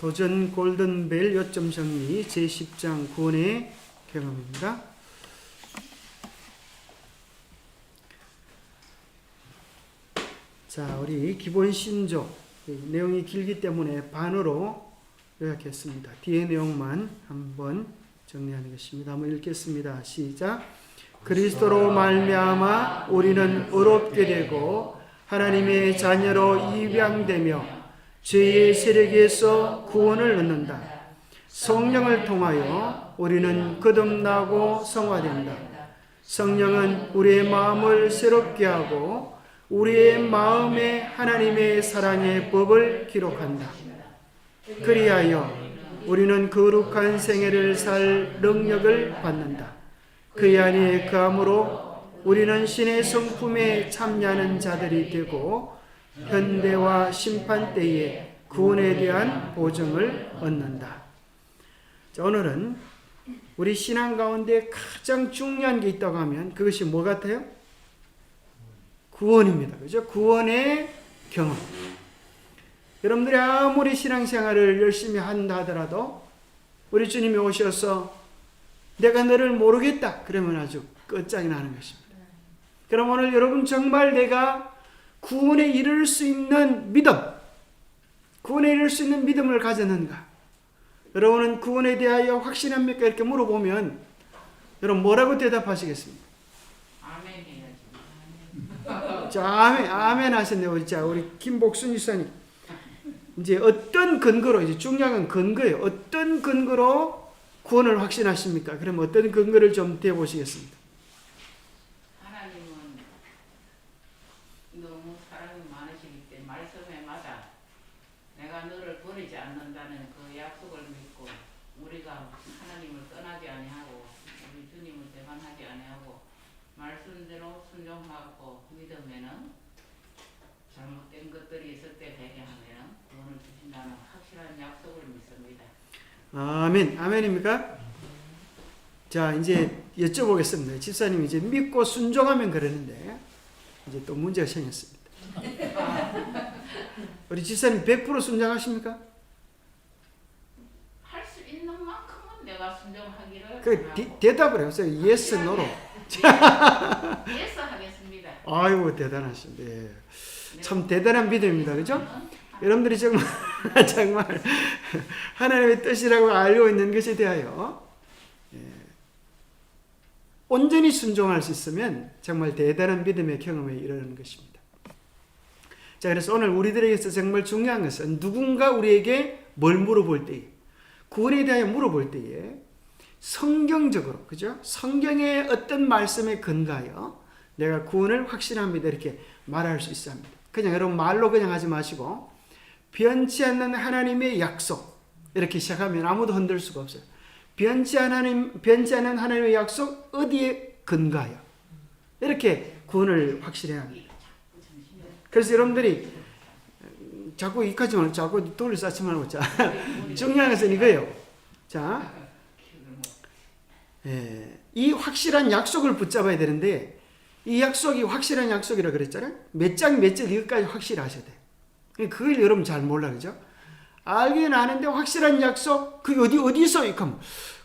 도전 골든벨 요점 정리 제10장 구원의 경험입니다. 자, 우리 기본 신조 내용이 길기 때문에 반으로 요약했습니다. 뒤에 내용만 한번 정리하는 것입니다. 한번 읽겠습니다. 시작. 그리스도로 말미암아 우리는 의롭게 되고 하나님의 자녀로 입양되며 죄의 세력에서 구원을 얻는다. 성령을 통하여 우리는 거듭나고 성화된다. 성령은 우리의 마음을 새롭게 하고 우리의 마음에 하나님의 사랑의 법을 기록한다. 그리하여 우리는 거룩한 생애를 살 능력을 받는다. 그 안에 거함으로 우리는 신의 성품에 참여하는 자들이 되고 현대와 심판 때에 구원에 대한 보증을 얻는다. 자, 오늘은 우리 신앙 가운데 가장 중요한 게 있다고 하면 그것이 뭐 같아요? 구원입니다. 그죠? 구원의 경험. 여러분들이 아무리 신앙생활을 열심히 한다 하더라도 우리 주님이 오셔서 내가 너를 모르겠다 그러면 아주 끝장이 나는 것입니다. 그럼 오늘 여러분 정말 내가 구원에 이를 수 있는 믿음, 구원에 이를 수 있는 믿음을 가졌는가? 여러분은 구원에 대하여 확신합니까? 이렇게 물어보면 여러분 뭐라고 대답하시겠습니까? 아멘 해야지. 자, 아멘 하셨네요. 자, 우리 김복순 이사님. 이제 어떤 근거로, 이제 중요한 건 근거예요. 어떤 근거로 구원을 확신하십니까? 그럼 어떤 근거를 좀 대보시겠습니다. 하나님은 너무 사랑이 많으시기 때문에 말씀에 맞아 내가 너를 버리지 않는다는 그 약속을 믿고 우리가 하나님을 떠나지 아니하고 우리 주님을 배반하지 아니하고 말씀대로 순종하고 믿으면은 잘못된 것들이 있을 때 회개하면 구원을 주신다는 확실한 약속을 믿습니다. 아멘. 아멘입니까? 자, 이제 여쭤보겠습니다. 집사님 이제 믿고 순종하면 그러는데 이제 또 문제가 생겼습니다. 우리 집사님 100% 순종하십니까? 할 수 있는 만큼은 내가 순종하기를 그 대답을 해보세요. yes, no로. 예스 하겠습니다. 아이고 대단하신데. 네. 참 대단한 믿음입니다. 그죠? 여러분들이 정말 하나님의 뜻이라고 알고 있는 것에 대하여 온전히 순종할 수 있으면 정말 대단한 믿음의 경험에 이르는 것입니다. 자, 그래서 오늘 우리들에게서 정말 중요한 것은 누군가 우리에게 뭘 물어볼 때에, 구원에 대하여 물어볼 때에 성경적으로, 그죠? 성경의 어떤 말씀에 근거하여 내가 구원을 확신합니다. 이렇게 말할 수 있어야 합니다. 그냥 여러분 말로 그냥 하지 마시고 변치 않는 하나님의 약속 이렇게 시작하면 아무도 흔들 수가 없어요. 변치 않는 하나님의 약속 어디에 근거하여 이렇게 구원을 확실해야 합니다. 그래서 여러분들이 자꾸 이까지 말고 자꾸 돌을 쌓지 말고 자 중요한 것은 이거예요. 자, 이 확실한 약속을 붙잡아야 되는데 이 약속이 확실한 약속이라 그랬잖아요. 몇 장 몇 절 이것까지 확실하셔야 돼요. 그걸 여러분 잘 몰라, 그죠? 알긴 아는데 확실한 약속, 그게 어디서, 이렇게 하면,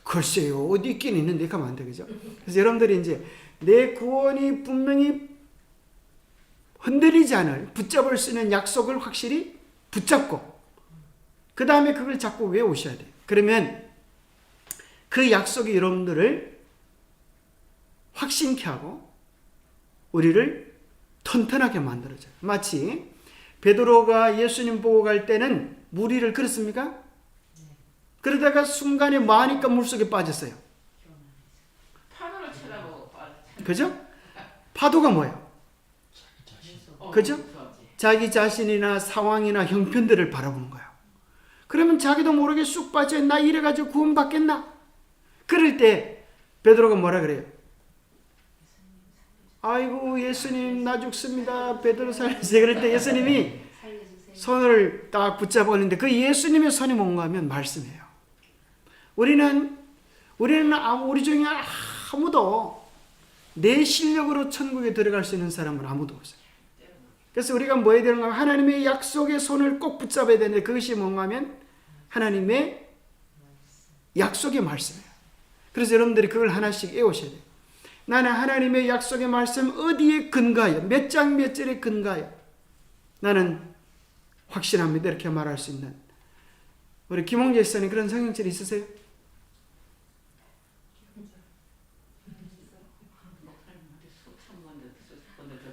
글쎄요, 어디 있긴 있는데, 이렇게 하면 안 돼, 그죠? 그래서 여러분들이 이제, 내 구원이 분명히 흔들리지 않을, 붙잡을 수 있는 약속을 확실히 붙잡고, 그 다음에 그걸 자꾸 외우셔야 돼요. 그러면, 그 약속이 여러분들을 확신케 하고, 우리를 튼튼하게 만들어줘요. 마치, 베드로가 예수님 보고 갈 때는 무리를 걸었습니까? 그러다가 순간에 마니까 물속에 빠졌어요. 파도를 쳐다보고 빠졌죠. 그죠? 파도가 뭐예요? 그죠? 자기 자신이나 상황이나 형편들을 바라보는 거예요. 그러면 자기도 모르게 쑥 빠져 나 이래가지고 구원받겠나? 그럴 때 베드로가 뭐라 그래요? 아이고 예수님 나 죽습니다. 베드로 살려주세요. 그럴 때 예수님이 손을 딱 붙잡았는데 그 예수님의 손이 뭔가 하면 말씀이에요. 우리는 우리 중에 아무도 내 실력으로 천국에 들어갈 수 있는 사람은 아무도 없어요. 그래서 우리가 뭐 해야 되는가 하면 하나님의 약속의 손을 꼭 붙잡아야 되는데 그것이 뭔가 하면 하나님의 약속의 말씀이에요. 그래서 여러분들이 그걸 하나씩 외우셔야 돼요. 나는 하나님의 약속의 말씀 어디에 근거하여, 몇 장 몇 절에 근거하여 나는 확신합니다. 이렇게 말할 수 있는. 우리 김홍재 선생님 그런 성경책이 있으세요?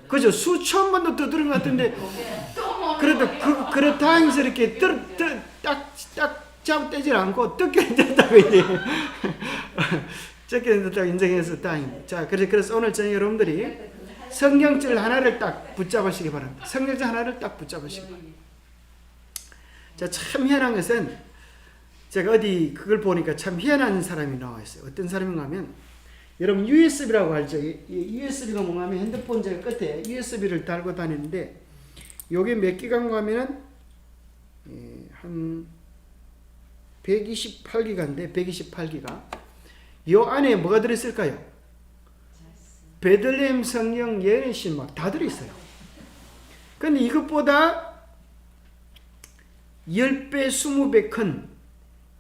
그죠? 수천 번도 더 들은 것 같은데, 그래도 그렇다행스럽게 딱 떼질 않고 뜯기는 듯다고 이제 뜯기는 듯다고 인정해서 다행입니다. 자, 그래서 오늘 저녁 여러분들이 성경절 하나를 딱 붙잡으시기 바랍니다. 성경절 하나를 딱 붙잡으시기 바랍니다. 자, 참 희한한 것은 제가 어디 그걸 보니까 참 희한한 사람이 나와 있어요. 어떤 사람인가 하면 여러분 USB라고 알죠? USB가 뭔가 하면 핸드폰 제 끝에 USB를 달고 다니는데 요게 몇 기가인가 하면은 한 128기가인데 128기가 요 안에 뭐가 들어있을까요? 베들레헴 성령 예언신 막 다 들어있어요. 근데 이것보다 10배, 20배 큰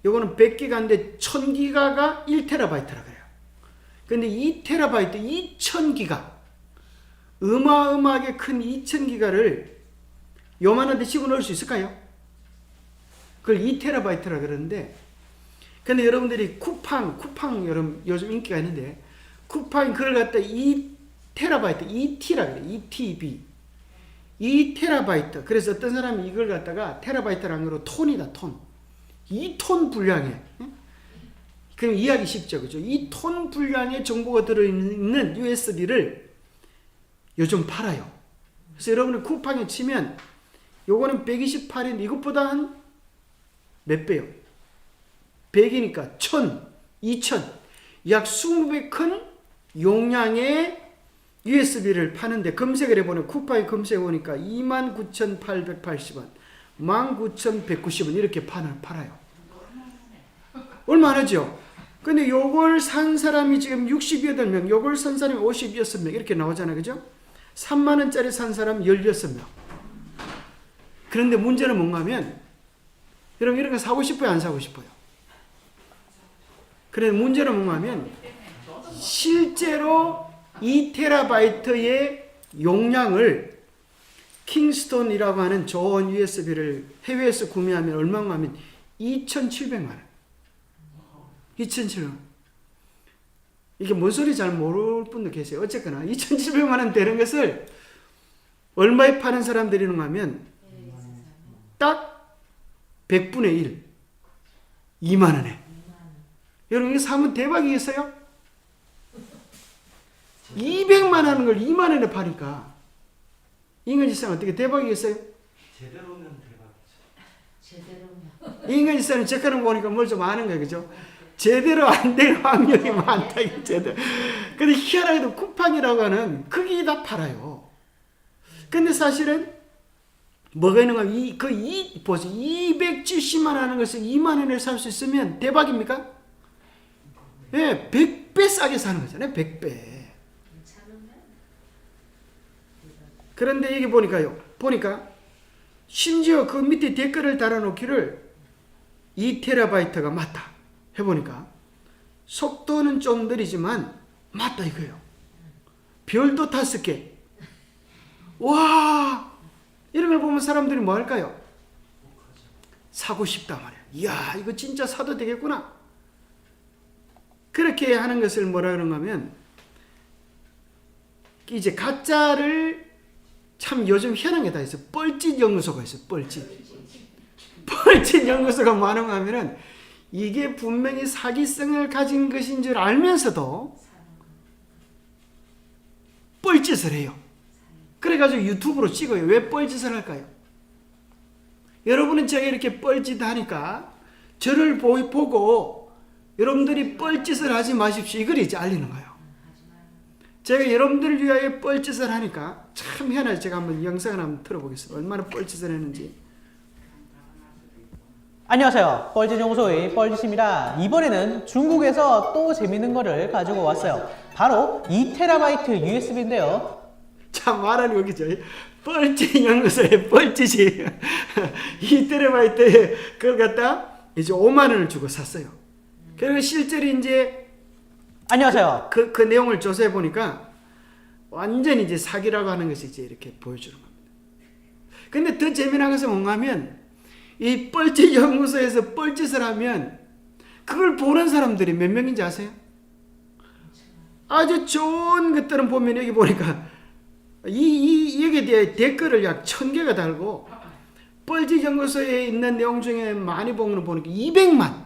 요거는 100기가인데 1000기가가 1테라바이트라 그래요. 근데 2테라바이트, 2000기가 어마어마하게 큰 2000기가를 요만한데 집어넣을 수 있을까요? 그걸 2테라바이트라 그러는데 근데 여러분들이 쿠팡 여러분 요즘 인기가 있는데 쿠팡이 그걸 갖다 2테라바이트, 2T라 그래요. 2TB 2테라바이트. 그래서 어떤 사람이 이걸 갖다가 테라바이트라는 거로 톤이다, 톤. 2톤 분량에. 그럼 이해하기 쉽죠. 그죠? 2톤 분량의 정보가 들어있는 USB를 요즘 팔아요. 그래서 여러분이 쿠팡에 치면 요거는 128인데 이것보다 한 몇 배요? 100이니까 1000, 2000. 약 20배 큰 용량의 USB를 파는데 검색을 해보면 쿠팡에 검색해 보니까 29,880원, 19,190원 이렇게 팔아요. 얼마 안 하죠? 근데 요걸 산 사람이 지금 68명, 요걸 산 사람이 56명 이렇게 나오잖아요. 그죠? 3만원짜리 산 사람 16명. 그런데 문제는 뭔가 하면 여러분 이런 거 사고 싶어요? 안 사고 싶어요? 그런데 문제는 뭔가 하면 실제로 2테라바이트의 용량을 킹스톤이라고 하는 좋은 USB를 해외에서 구매하면 얼마나 하면 2,700만 원. 2,700만 원. 이게 뭔 소리 잘 모를 분도 계세요. 어쨌거나 2,700만 원 되는 것을 얼마에 파는 사람들이 있는가 하면 딱 100분의 1. 2만 원에. 여러분 이거 사면 대박이겠어요? 200만 하는 걸 2만 원에 파니까 인간지사는 어떻게 대박이겠어요? 제대로면 대박이죠. 인간지사는 제 거는 보니까 뭘 좀 아는 거예요. 그죠? 제대로 안 될 확률이 많다. 제대로. 근데 희한하게도 쿠팡이라고 하는 크기 다 팔아요. 근데 사실은 뭐가 있는가? 보세요. 270만 하는 것을 2만 원에 살 수 있으면 대박입니까? 예, 100배 싸게 사는 거잖아요. 100배. 그런데 여기 보니까 심지어 그 밑에 댓글을 달아놓기를 2테라바이트가 맞다 해보니까 속도는 좀 느리지만 맞다 이거예요. 별도 5개. 와, 이런 걸 보면 사람들이 뭐 할까요? 사고 싶다 말이야. 이야, 이거 진짜 사도 되겠구나. 그렇게 하는 것을 뭐라 그런가 하면 이제 가짜를 참 요즘 희한한 게 다 있어요. 뻘짓 연구소가 있어요. 뻘짓 연구소가 뭐하는가 하면은 이게 분명히 사기성을 가진 것인 줄 알면서도 뻘짓을 해요. 그래가지고 유튜브로 찍어요. 왜 뻘짓을 할까요? 여러분은 제가 이렇게 뻘짓하니까 저를 보고 여러분들이 뻘짓을 하지 마십시오. 이걸 이제 알리는 거예요. 제가 여러분들을 위하여 뻘짓을 하니까 참 희한하죠. 제가 한번 영상을 한번 틀어보겠습니다. 얼마나 뻘짓을 했는지. 안녕하세요. 뻘짓연구소의 뻘짓입니다. 이번에는 중국에서 또 재밌는 거를 가지고 왔어요. 바로 2테라바이트 USB인데요. 참 말하는 거겠죠. 뻘짓 연구소의 뻘짓이 2테라바이트에 그걸 갖다 이제 5만 원을 주고 샀어요. 그리고 실제로 이제 안녕하세요. 그 내용을 조사해 보니까 완전히 이제 사기라고 하는 것이 이제 이렇게 보여주는 겁니다. 근데 더 재미난 것은 뭔가 하면 이 뻘짓 연구소에서 뻘짓을 하면 그걸 보는 사람들이 몇 명인지 아세요? 아주 좋은 것들은 보면 여기 보니까 여기에 대해 댓글을 약 1000개가 달고 뻘짓 연구소에 있는 내용 중에 많이 보는 거 보니까 200만,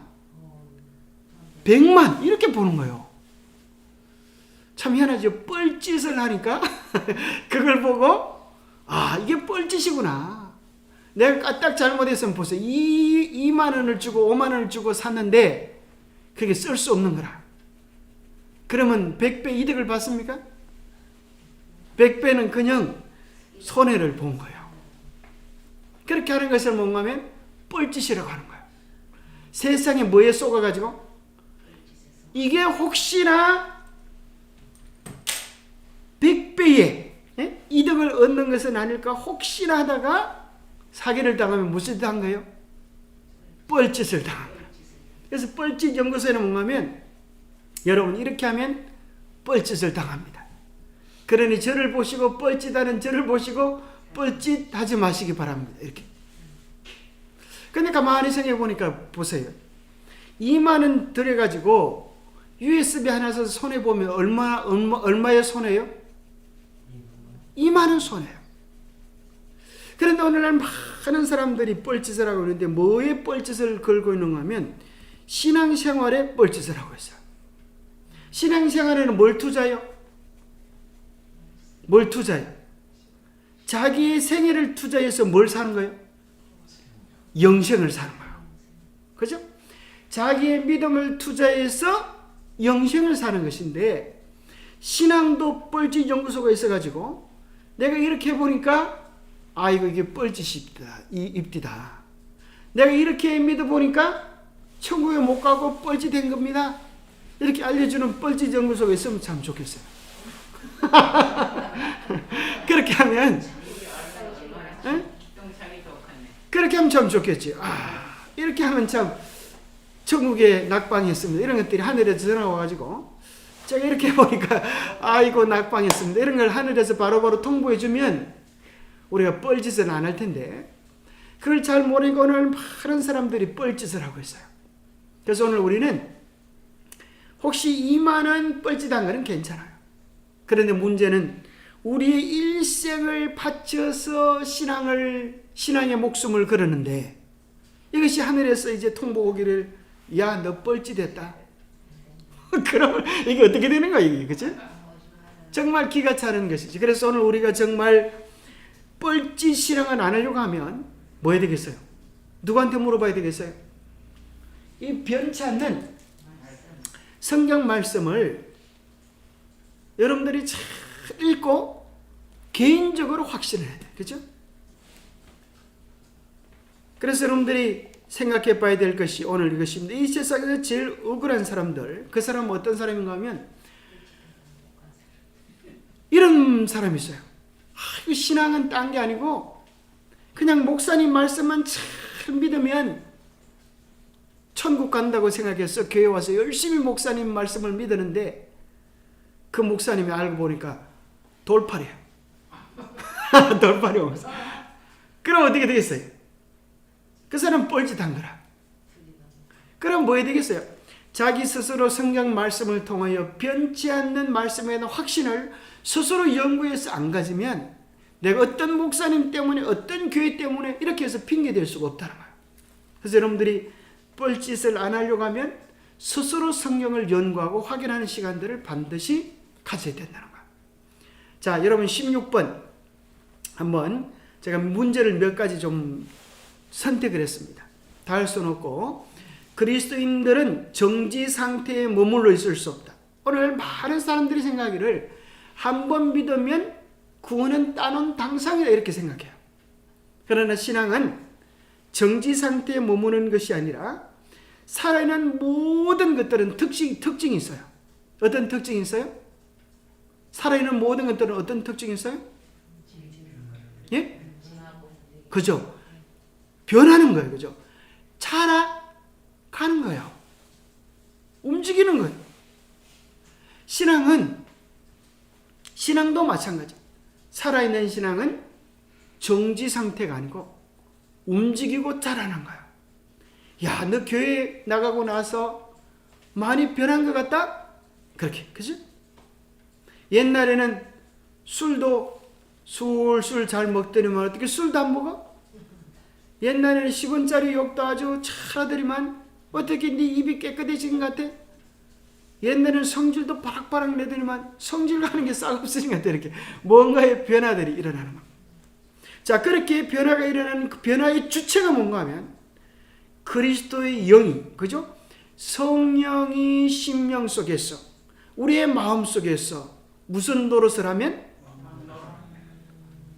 100만 이렇게 보는 거예요. 참 희한하죠. 뻘짓을 하니까 그걸 보고 아 이게 뻘짓이구나. 내가 딱 잘못했으면 보세요. 2만 원을 주고 5만 원을 주고 샀는데 그게 쓸 수 없는 거라. 그러면 100배 이득을 받습니까? 100배는 그냥 손해를 본 거예요. 그렇게 하는 것을 뭔가 하면 뻘짓이라고 하는 거예요. 세상에 뭐에 쏘가가지고 이게 혹시나 100배의 이득을 얻는 것은 아닐까 혹시나 하다가 사기를 당하면 무슨 짓을 한 거예요? 뻘짓을 당한 거예요. 그래서 뻘짓 연구소에는 뭔가 하면 여러분 이렇게 하면 뻘짓을 당합니다. 그러니 저를 보시고 뻘짓하는 저를 보시고 뻘짓하지 마시기 바랍니다. 이렇게. 근데 가만히 생각해 보니까 보세요. 2만 원 들여가지고 USB 하나 사서 손해보면 얼마의 손해요? 2만 원 손해요. 그런데 오늘날 많은 사람들이 뻘짓을 하고 있는데 뭐에 뻘짓을 걸고 있는가 하면 신앙생활에 뻘짓을 하고 있어요. 신앙생활에는 뭘 투자해요? 뭘 투자해요? 자기의 생애를 투자해서 뭘 사는 거예요? 영생을 사는 거예요. 그죠? 자기의 믿음을 투자해서 영생을 사는 것인데 신앙도 뻘짓 연구소가 있어가지고 내가 이렇게 해보니까 아 이게 뻘짓입디다. 내가 이렇게 믿어보니까 천국에 못 가고 뻘짓된 겁니다. 이렇게 알려주는 뻘짓 연구소가 있으면 참 좋겠어요. 그렇게 하면 그렇게 하면 참 좋겠지. 이렇게 하면 참 천국에 낙방했습니다. 이런 것들이 하늘에서 전화 와가지고 제가 이렇게 해보니까 아이고 낙방했습니다. 이런 걸 하늘에서 바로바로 통보해주면 우리가 뻘짓은 안 할 텐데 그걸 잘 모르고 오늘 많은 사람들이 뻘짓을 하고 있어요. 그래서 오늘 우리는 혹시 2만 원 뻘짓한 거는 괜찮아요. 그런데 문제는 우리의 일생을 바쳐서 신앙의 목숨을 걸었는데 이것이 하늘에서 이제 통보 오기를 야 너 뻘짓했다. 그러면 이게 어떻게 되는 거야 이게 그치? 정말 기가 차는 것이지. 그래서 오늘 우리가 정말 뻘짓 신앙을 안 하려고 하면 뭐 해야 되겠어요? 누구한테 물어봐야 되겠어요? 이 변치 않는 성경 말씀을 여러분들이 잘 읽고 개인적으로 확신을 해야 돼요. 그렇죠? 그래서 여러분들이 생각해 봐야 될 것이 오늘 이것입니다. 이 세상에서 제일 억울한 사람들, 그 사람은 어떤 사람인가 하면 이런 사람이 있어요. 이 신앙은 딴 게 아니고 그냥 목사님 말씀만 잘 믿으면 천국 간다고 생각해서 교회 와서 열심히 목사님 말씀을 믿었는데 그 목사님이 알고 보니까 돌팔이야. 돌팔이 목사. 그럼 어떻게 되겠어요? 그 사람 뻘짓한 거라. 그럼 뭐 해야 되겠어요? 자기 스스로 성경 말씀을 통하여 변치 않는 말씀에 대한 확신을 스스로 연구해서 안 가지면 내가 어떤 목사님 때문에 어떤 교회 때문에 이렇게 해서 핑계댈 수가 없다는 거예요. 그래서 여러분들이 뻘짓을 안 하려고 하면 스스로 성경을 연구하고 확인하는 시간들을 반드시 가져야 된다는 거예요. 자, 여러분 16번 한번 제가 문제를 몇 가지 좀 선택을 했습니다. 다 할 수는 없고 그리스도인들은 정지 상태에 머물러 있을 수 없다. 오늘 많은 사람들이 생각하기를 한 번 믿으면 구원은 따놓은 당상이다 이렇게 생각해요. 그러나 신앙은 정지 상태에 머무는 것이 아니라 살아있는 모든 것들은 특징이 있어요. 어떤 특징이 있어요? 살아있는 모든 것들은 어떤 특징이 있어요? 예? 그죠? 변하는 거예요. 그죠? 자라, 가는 거예요. 움직이는 거예요. 신앙도 마찬가지. 살아있는 신앙은 정지 상태가 아니고 움직이고 자라는 거야. 야, 너 교회 나가고 나서 많이 변한 것 같다? 그렇게, 그죠? 옛날에는 술도 술술 잘 먹더니만 어떻게 술도 안 먹어? 옛날에는 10원짜리 욕도 아주 잘하더니만 어떻게 네 입이 깨끗해진 것 같아? 옛날에는 성질도 바락바락 내더니만 성질 가는 게 싹 없어진 것 같아. 이렇게 뭔가의 변화들이 일어나는 거야. 자, 그렇게 변화가 일어나는 그 변화의 주체가 뭔가 하면 그리스도의 영이, 그죠? 성령이 심령 속에서, 우리의 마음 속에서 무슨 노릇을 하면?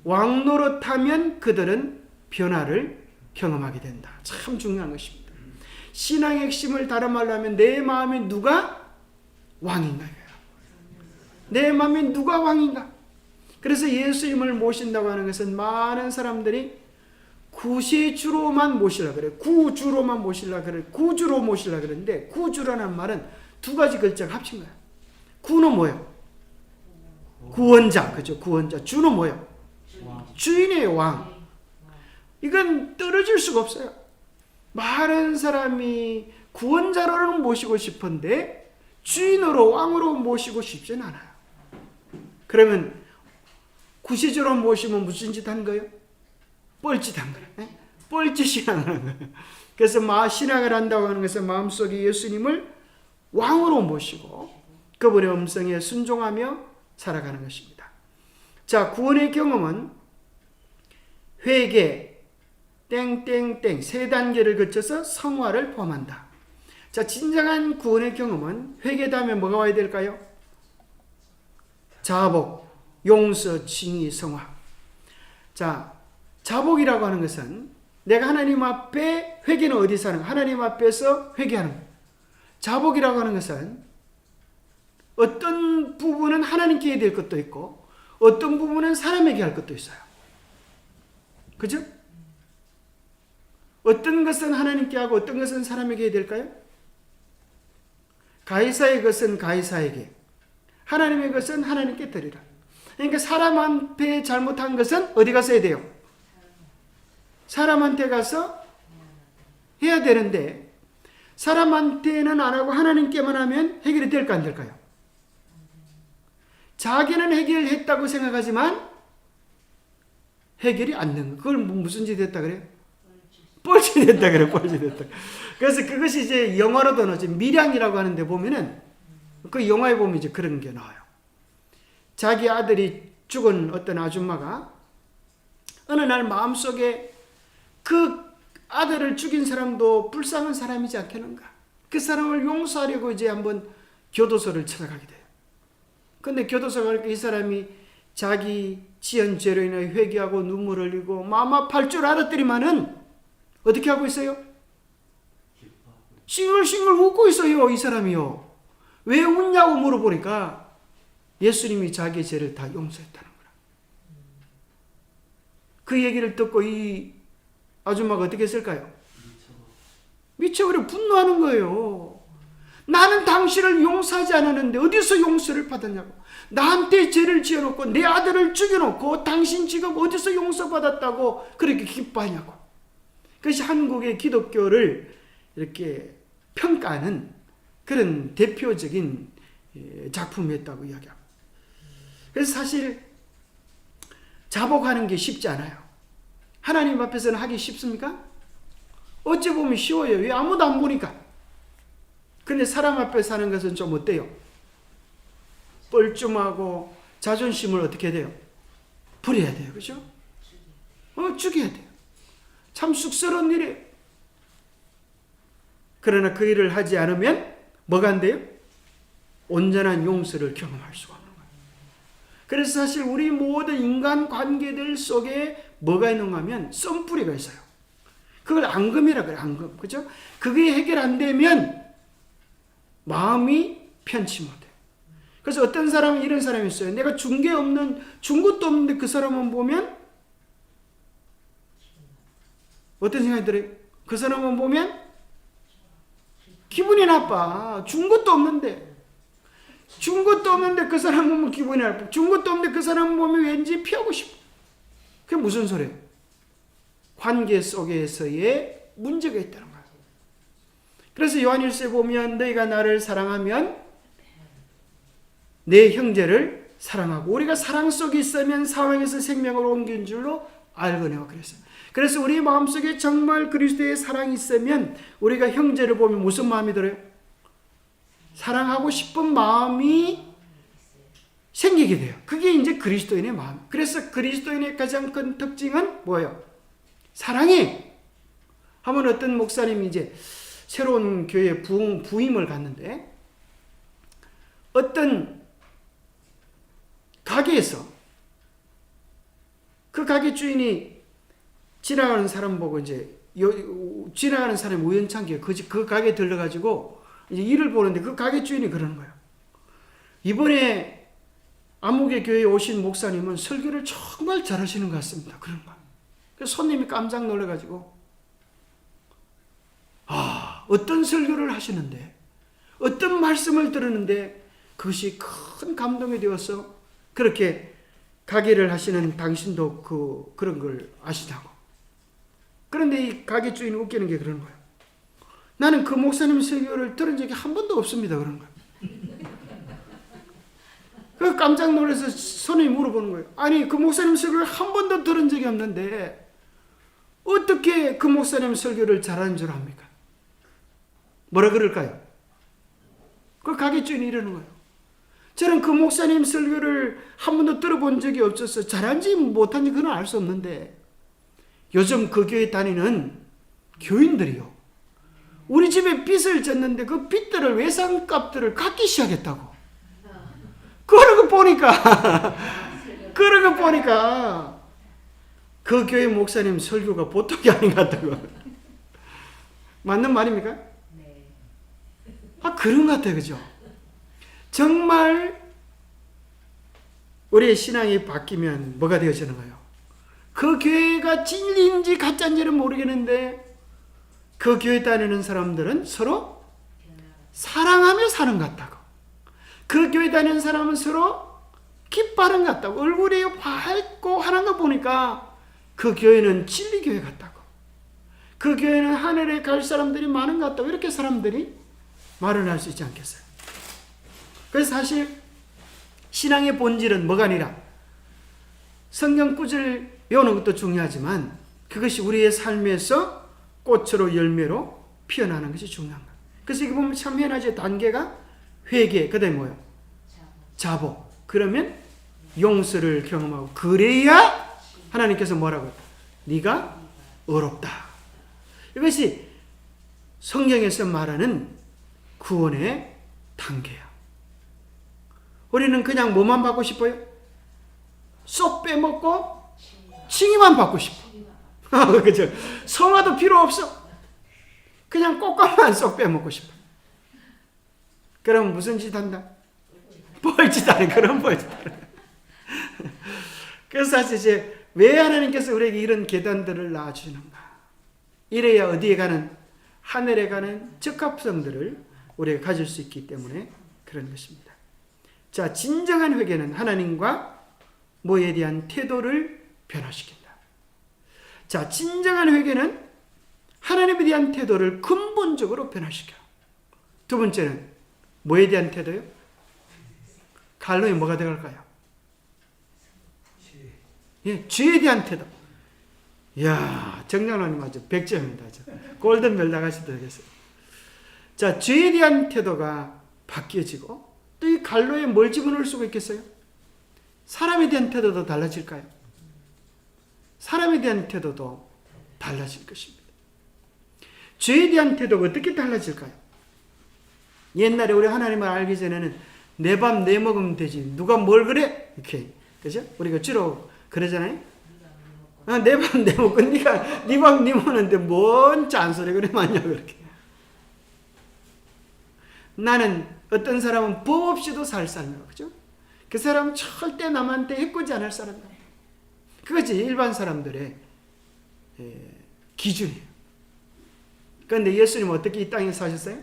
왕노릇하면 그들은 변화를 경험하게 된다. 참 중요한 것입니다. 신앙의 핵심을 다른 말로 하면 내 마음에 누가 왕인가? 내 마음에 누가 왕인가? 그래서 예수님을 모신다고 하는 것은 많은 사람들이 구세주로만 모시려 그래. 구주로만 모시려 그래. 구주로 모시려 그러는데 구주라는 말은 두 가지 글자가 합친 거야. 구는 뭐예요? 구원자. 그죠? 구원자. 주는 뭐예요? 주인의 왕. 이건 떨어질 수가 없어요. 많은 사람이 구원자로는 모시고 싶은데 주인으로 왕으로 모시고 싶진 않아요. 그러면 구세주로 모시면 무슨 짓 하는 거예요? 뻘짓 한 거예요. 뻘짓 신앙을 하는 거예요. 그래서 신앙을 한다고 하는 것은 마음속에 예수님을 왕으로 모시고 그분의 음성에 순종하며 살아가는 것입니다. 자, 구원의 경험은 회개, 땡땡땡 세 단계를 거쳐서 성화를 포함한다. 자, 진정한 구원의 경험은 회개 다음에 뭐가 와야 될까요? 자복, 용서, 징의, 성화. 자, 자복이라고 하는 것은 내가 하나님 앞에, 회개는 어디서 하는 거야? 하나님 앞에서 회개하는 거야. 자복이라고 하는 것은 어떤 부분은 하나님께 해야 될 것도 있고 어떤 부분은 사람에게 할 것도 있어요. 그죠? 어떤 것은 하나님께 하고 어떤 것은 사람에게 해야 될까요? 가이사의 것은 가이사에게, 하나님의 것은 하나님께 드리라. 그러니까 사람한테 잘못한 것은 어디 가서 해야 돼요? 사람한테 가서 해야 되는데 사람한테는 안 하고 하나님께만 하면 해결이 될까 안 될까요? 자기는 해결했다고 생각하지만 해결이 안 된 거. 그걸 무슨 짓 했다 그래요? 뻘짓 했다 그래요. 뻘짓 했다. 그래서 그것이 이제 영화로도 나오죠. 밀양이라고 하는데 보면은 그 영화에 보면 이제 그런 게 나와요. 자기 아들이 죽은 어떤 아줌마가 어느 날 마음속에 그 아들을 죽인 사람도 불쌍한 사람이지 않겠는가? 그 사람을 용서하려고 이제 한번 교도소를 찾아가게 돼요. 근데 교도소 가니까 이 사람이 자기 지은 죄로 인해 회개하고 눈물을 흘리고 마음 아파할 줄 알았더니만은 어떻게 하고 있어요? 싱글싱글 웃고 있어요. 이 사람이요. 왜 웃냐고 물어보니까 예수님이 자기의 죄를 다 용서했다는 거라. 그 얘기를 듣고 이 아줌마가 어떻게 했을까요? 미쳐버려 분노하는 거예요. 나는 당신을 용서하지 않았는데 어디서 용서를 받았냐고. 나한테 죄를 지어놓고 내 아들을 죽여놓고 당신 지금 어디서 용서받았다고 그렇게 기뻐하냐고. 그것이 한국의 기독교를 이렇게 평가하는 그런 대표적인 작품이었다고 이야기합니다. 그래서 사실 자복하는 게 쉽지 않아요. 하나님 앞에서는 하기 쉽습니까? 어찌 보면 쉬워요. 왜? 아무도 안 보니까. 근데 사람 앞에서 하는 것은 좀 어때요? 뻘쭘하고 자존심을 어떻게 해야 돼요? 부려야 돼요. 그죠? 죽여야 돼요. 참 쑥스러운 일이에요. 그러나 그 일을 하지 않으면 뭐가 안 돼요? 온전한 용서를 경험할 수가 없는 거예요. 그래서 사실 우리 모든 인간 관계들 속에 뭐가 있는가 하면 썸뿌리가 있어요. 그걸 앙금이라 그래요. 앙금. 그죠? 그게 해결 안 되면 마음이 편치 못해요. 그래서 어떤 사람은 이런 사람이 있어요. 내가 준 것도 없는데 그 사람만 보면 어떤 생각이 들어요? 그 사람만 보면 기분이 나빠. 준 것도 없는데. 준 것도 없는데 그 사람 보면 기분이 나빠. 준 것도 없는데 그 사람 보면 왠지 피하고 싶어. 그게 무슨 소리예요? 관계 속에서의 문제가 있다는 거예요. 그래서 요한일서에 보면 너희가 나를 사랑하면 내 형제를 사랑하고 우리가 사랑 속에 있으면 사망에서 생명으로 옮긴 줄로 알거니와 그랬어요. 그래서 우리 마음속에 정말 그리스도의 사랑이 있으면 우리가 형제를 보면 무슨 마음이 들어요? 사랑하고 싶은 마음이 생기게 돼요. 그게 이제 그리스도인의 마음. 그래서 그리스도인의 가장 큰 특징은 뭐예요? 사랑이. 하면 어떤 목사님이 이제 새로운 교회에 부임을 갔는데 어떤 가게에서 그 가게 주인이 지나가는 사람 보고 이제 지나가는 사람이 우연찮게 그 가게에 들러가지고 이제 일을 보는데 그 가게 주인이 그러는 거예요. 이번에 아무개 교회에 오신 목사님은 설교를 정말 잘하시는 것 같습니다. 그런 거예요. 그래서 손님이 깜짝 놀라가지고 어떤 설교를 하시는데 어떤 말씀을 들었는데 그것이 큰 감동이 되어서 그렇게 가게를 하시는 당신도 그런 걸 아시냐고. 그런데 이 가게 주인이 웃기는 게 그런 거예요. 나는 그 목사님 설교를 들은 적이 한 번도 없습니다. 그런 거예요. 그 깜짝 놀라서 손님이 물어보는 거예요. 아니 그 목사님 설교를 한 번도 들은 적이 없는데 어떻게 그 목사님 설교를 잘하는 줄 압니까? 뭐라 그럴까요? 그 가게 주인이 이러는 거예요. 저는 그 목사님 설교를 한 번도 들어본 적이 없어서 잘한지 못한지 그건 알 수 없는데 요즘 그 교회 다니는 교인들이요. 우리 집에 빚을 졌는데 그 빚들을 외상값들을 갚기 시작했다고. 그러고 보니까 그 교회 목사님 설교가 보통이 아닌 것 같다고. 맞는 말입니까? 그런 것 같아요. 그죠? 정말 우리의 신앙이 바뀌면 뭐가 되어지는 거예요? 그 교회가 진리인지 가짜인지는 모르겠는데 그 교회 다니는 사람들은 서로 사랑하며 사는 것 같다고. 그 교회 다니는 사람은 서로 기뻐하는 것 같다고. 얼굴이 밝고 하는 거 보니까 그 교회는 진리교회 같다고. 그 교회는 하늘에 갈 사람들이 많은 것 같다고. 이렇게 사람들이 말을 할 수 있지 않겠어요? 그래서 사실 신앙의 본질은 뭐가 아니라 성경 구절 외우는 것도 중요하지만 그것이 우리의 삶에서 꽃으로 열매로 피어나는 것이 중요한 거예요. 그래서 이거 보면 참 해나지의 단계가 회개, 그 다음에 뭐예요? 자복. 그러면 용서를 경험하고 그래야 하나님께서 뭐라고요? 네가 의롭다. 이것이 성경에서 말하는 구원의 단계야. 우리는 그냥 뭐만 받고 싶어요? 쏙 빼먹고 칭의만 받고 싶어. 그죠? 성화도 필요 없어. 그냥 꽃감만 쏙 빼먹고 싶어. 그럼 무슨 짓 한다? 벌짓 하는 그런 벌짓. 그래서 사실 이제 왜 하나님께서 우리에게 이런 계단들을 낳아주시는가? 이래야 어디에 가는 하늘에 가는 적합성들을 우리가 가질 수 있기 때문에 그런 것입니다. 자, 진정한 회개는 하나님과 뭐에 대한 태도를 변화시킨다. 자, 진정한 회개는 하나님에 대한 태도를 근본적으로 변화시켜. 두 번째는 뭐에 대한 태도요? 갈로에 뭐가 들어갈까요? 예, 죄에 대한 태도. 이야, 정장로님 아주 100점입니다. 골든벨 나가셔도 되겠어요. 자, 죄에 대한 태도가 바뀌어지고 또 이 갈로에 뭘 집어넣을 수가 있겠어요? 사람에 대한 태도도 달라질까요? 사람에 대한 태도도 달라질 것입니다. 죄에 대한 태도가 어떻게 달라질까요? 옛날에 우리 하나님을 알기 전에는 내 밥 내 먹으면 되지. 누가 뭘 그래? 이렇게. 그죠? 우리가 주로 그러잖아요. 내 밥 내 먹고 네가 네 밥 네 먹는데 뭔 짠소리 그래 많냐 그렇게. 나는 어떤 사람은 법 없이도 살 사람이라고. 그죠? 그 사람은 절대 남한테 해코지 않을 사람이에요. 그것이 일반 사람들의 기준이에요. 그런데 예수님은 어떻게 이 땅에 사셨어요?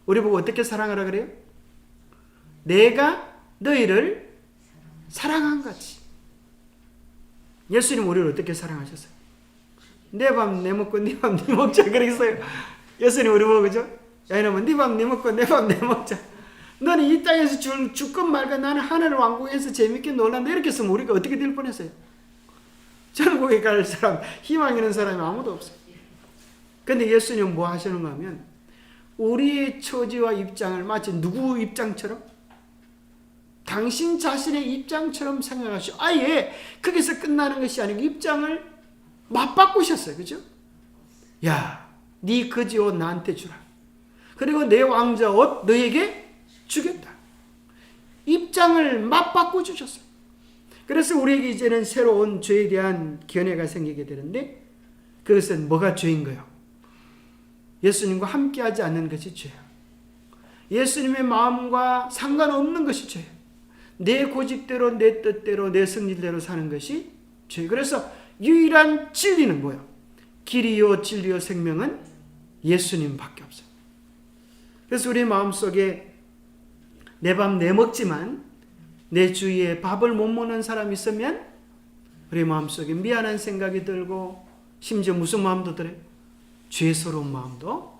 우리 보고 어떻게 사랑하라 그래요? 내가 너희를 사랑한 같이. 예수님 우리를 어떻게 사랑하셨어요? 내 밥 내 먹고 네 밥 네 먹자 그랬어요. 예수님 우리 보고 그죠? 야 이놈아 네 밥 네 먹고 내 밥 내 먹자. 너는 이 땅에서 죽건 말건 나는 하늘 왕국에서 재밌게 놀란다. 이렇게 했으면 우리가 어떻게 될 뻔했어요? 천국에 갈 사람, 희망 있는 사람이 아무도 없어요. 근데 예수님은 뭐 하시는가 하면 우리의 처지와 입장을 마치 누구 입장처럼? 당신 자신의 입장처럼 생각하시고 아예 거기서 끝나는 것이 아니고 입장을 맞바꾸셨어요. 그죠? 야, 네 거지 옷 나한테 주라. 그리고 내 왕자 옷 너에게 주겠다. 입장을 맞바꿔 주셨어요. 그래서 우리에게 이제는 새로운 죄에 대한 견해가 생기게 되는데 그것은 뭐가 죄인가요? 예수님과 함께하지 않는 것이 죄예요. 예수님의 마음과 상관없는 것이 죄예요. 내 고집대로 내 뜻대로 내 성질대로 사는 것이 죄예요. 그래서 유일한 진리는 뭐예요? 길이요 진리요 생명은 예수님밖에 없어요. 그래서 우리 마음속에 내 밥 내 먹지만 내 주위에 밥을 못 먹는 사람이 있으면 우리 마음속에 미안한 생각이 들고 심지어 무슨 마음도 들어요? 죄스러운 마음도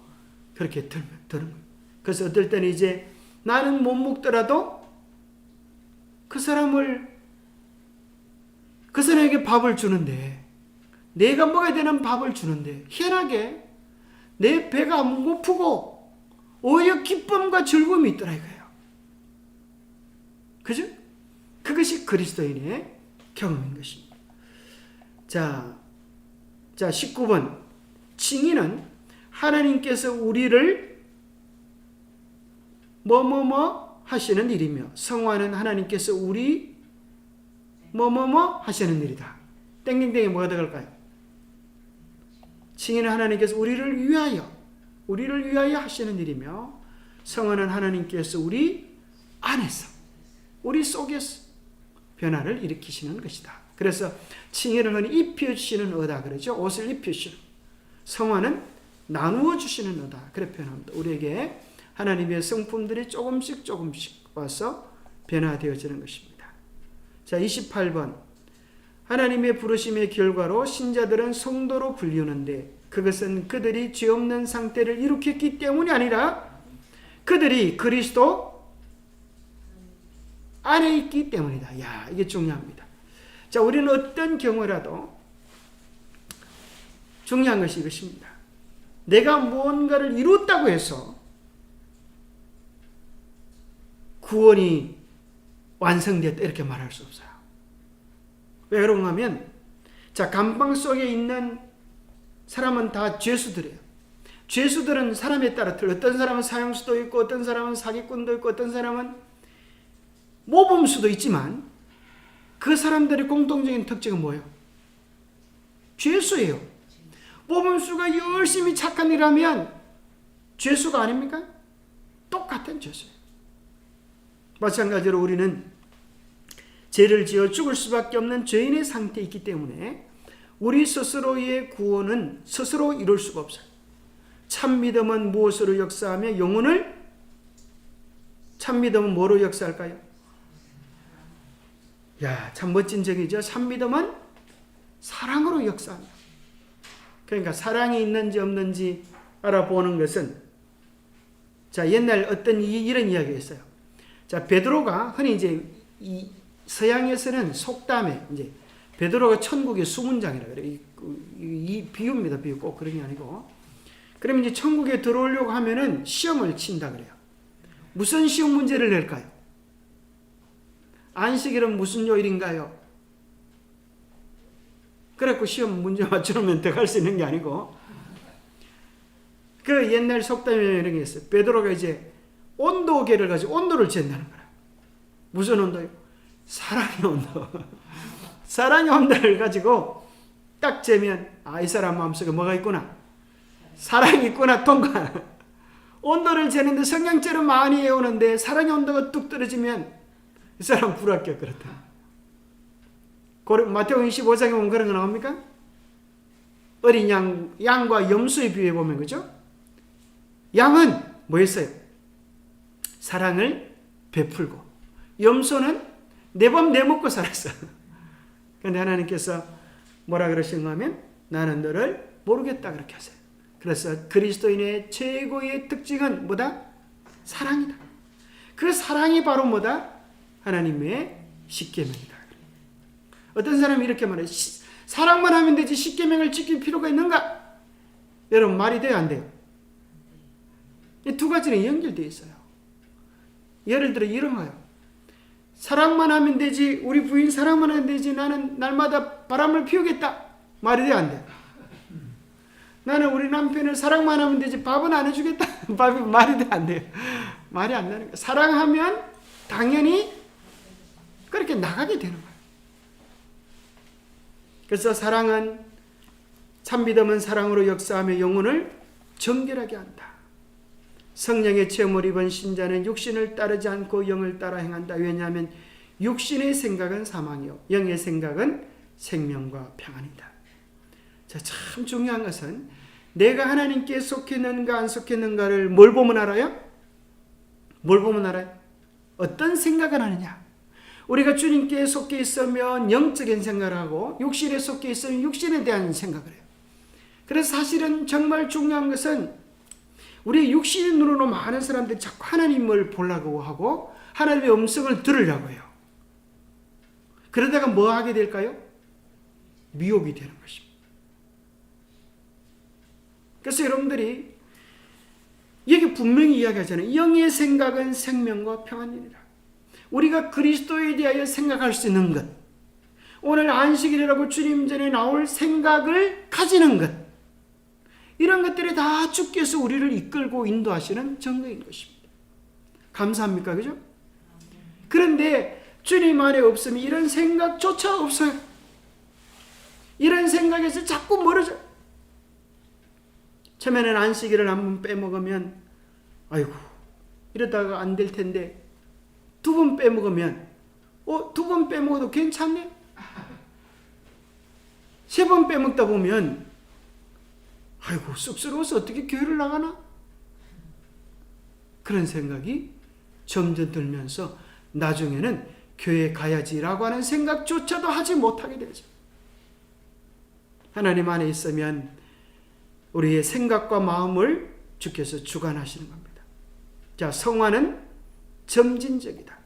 그렇게 드는 거예요. 그래서 어떨 때는 이제 나는 못 먹더라도 그 사람에게 밥을 주는데 내가 먹어야 되는 밥을 주는데 희한하게 내 배가 안 고프고 오히려 기쁨과 즐거움이 있더라 이거예요. 그죠? 그것이 그리스도인의 경험인 것입니다. 자 19번 칭의는 하나님께서 우리를 뭐뭐뭐 하시는 일이며 성화는 하나님께서 우리 뭐뭐뭐 하시는 일이다. 땡땡땡이 뭐가 들어갈까요? 칭의는 하나님께서 우리를 위하여 하시는 일이며 성화는 하나님께서 우리 안에서 우리 속에서 변화를 일으키시는 것이다. 그래서 칭의를 흔히 입혀주시는 어다 그러죠. 옷을 입혀주시는. 성화는 나누어 주시는 어다. 그렇게 표현합니다. 우리에게 하나님의 성품들이 조금씩 와서 변화되어지는 것입니다. 자, 28번. 하나님의 부르심의 결과로 신자들은 성도로 불리우는데 그것은 그들이 죄 없는 상태를 이룩했기 때문이 아니라 그들이 그리스도 안에 있기 때문이다. 야, 이게 중요합니다. 자, 우리는 어떤 경우라도 중요한 것이 이것입니다. 내가 무언가를 이뤘다고 해서 구원이 완성됐다 이렇게 말할 수 없어요. 왜 그런가 하면 자, 감방 속에 있는 사람은 다 죄수들이에요. 죄수들은 사람에 따라 틀려. 어떤 사람은 사형수도 있고 어떤 사람은 사기꾼도 있고 어떤 사람은 모범수도 있지만 그 사람들의 공통적인 특징은 뭐예요? 죄수예요. 모범수가 열심히 착한 일을 하면 죄수가 아닙니까? 똑같은 죄수예요. 마찬가지로 우리는 죄를 지어 죽을 수밖에 없는 죄인의 상태에 있기 때문에 우리 스스로의 구원은 스스로 이룰 수가 없어요. 참 믿음은 무엇으로 역사하며 영혼을 참 믿음은 뭐로 역사할까요? 야, 참 멋진 적이죠. 참 믿음은 사랑으로 역사합니다. 그러니까 사랑이 있는지 없는지 알아보는 것은 자, 옛날 어떤 이런 이야기가 있어요. 자, 베드로가 흔히 이제 이 서양에서는 속담에 이제 베드로가 천국의 수문장이라 그래요. 이 비유입니다. 비유 꼭 그런 게 아니고. 그러면 이제 천국에 들어오려고 하면은 시험을 친다 그래요. 무슨 시험 문제를 낼까요? 안식일은 무슨 요일인가요? 그래갖고 시험 문제 맞추면 들어갈 수 있는 게 아니고 그 옛날 속담에 이런 게 있어요. 베드로가 이제 온도계를 가지고 온도를 잰다는 거야. 무슨 온도요? 사랑의 온도. 사랑의 온도를 가지고 딱 재면 아, 이 사람 마음속에 뭐가 있구나. 사랑이 있구나. 통과. 온도를 재는데 성경대로 많이 외우는데 사랑의 온도가 뚝 떨어지면 이 사람 불합격 그렇다. 마태복음 25장에 보면 그런 거 나옵니까? 어린 양과 염소의 비유에 보면 그죠? 양은 뭐 했어요? 사랑을 베풀고, 염소는 내 밥 내먹고 살았어. 그런데 하나님께서 뭐라 그러시는가 하면 나는 너를 모르겠다 그렇게 하세요. 그래서 그리스도인의 최고의 특징은 뭐다? 사랑이다. 그 사랑이 바로 뭐다? 하나님의 십계명이다. 어떤 사람이 이렇게 말해요. 사랑만 하면 되지 십계명을 지킬 필요가 있는가? 여러분 말이 돼요, 안 돼요? 이 두 가지는 연결되어 있어요. 예를 들어 이런 거예요. 사랑만 하면 되지, 우리 부인 사랑만 하면 되지, 나는 날마다 바람을 피우겠다. 말이 돼요, 안 돼요? 나는 우리 남편을 사랑만 하면 되지 밥은 안 해주겠다. 말이 돼요, 안 돼요? 말이 안 나는 거예요. 사랑하면 당연히 그렇게 나가게 되는 거예요. 그래서 사랑은, 참 믿음은 사랑으로 역사하며 영혼을 정결하게 한다. 성령의 체험을 입은 신자는 육신을 따르지 않고 영을 따라 행한다. 왜냐하면 육신의 생각은 사망이요 영의 생각은 생명과 평안이다. 자, 참 중요한 것은 내가 하나님께 속했는가 안 속했는가를 뭘 보면 알아요? 뭘 보면 알아요? 어떤 생각을 하느냐. 우리가 주님께 속해 있으면 영적인 생각을 하고 육신에 속해 있으면 육신에 대한 생각을 해요. 그래서 사실은 정말 중요한 것은 우리 육신의 눈으로 많은 사람들이 자꾸 하나님을 보려고 하고 하나님의 음성을 들으려고 해요. 그러다가 뭐 하게 될까요? 미혹이 되는 것입니다. 그래서 여러분들이 여기 분명히 이야기하잖아요. 영의 생각은 생명과 평안이니라. 우리가 그리스도에 대하여 생각할 수 있는 것, 오늘 안식일이라고 주님 전에 나올 생각을 가지는 것, 이런 것들이 다 주께서 우리를 이끌고 인도하시는 정도인 것입니다. 감사합니까? 그죠? 그런데 주님 안에 없으면 이런 생각조차 없어요. 이런 생각에서 자꾸 멀어져요. 처음에는 안식일을 한번 빼먹으면 아이고 이러다가 안 될 텐데, 두 번 빼먹으면 두 번 빼먹어도 괜찮네. 세 번 빼먹다 보면 아이고 쑥스러워서 어떻게 교회를 나가나? 그런 생각이 점점 들면서 나중에는 교회 가야지라고 하는 생각조차도 하지 못하게 되죠. 하나님 안에 있으면 우리의 생각과 마음을 주께서 주관하시는 겁니다. 자, 성화는 점진적이다.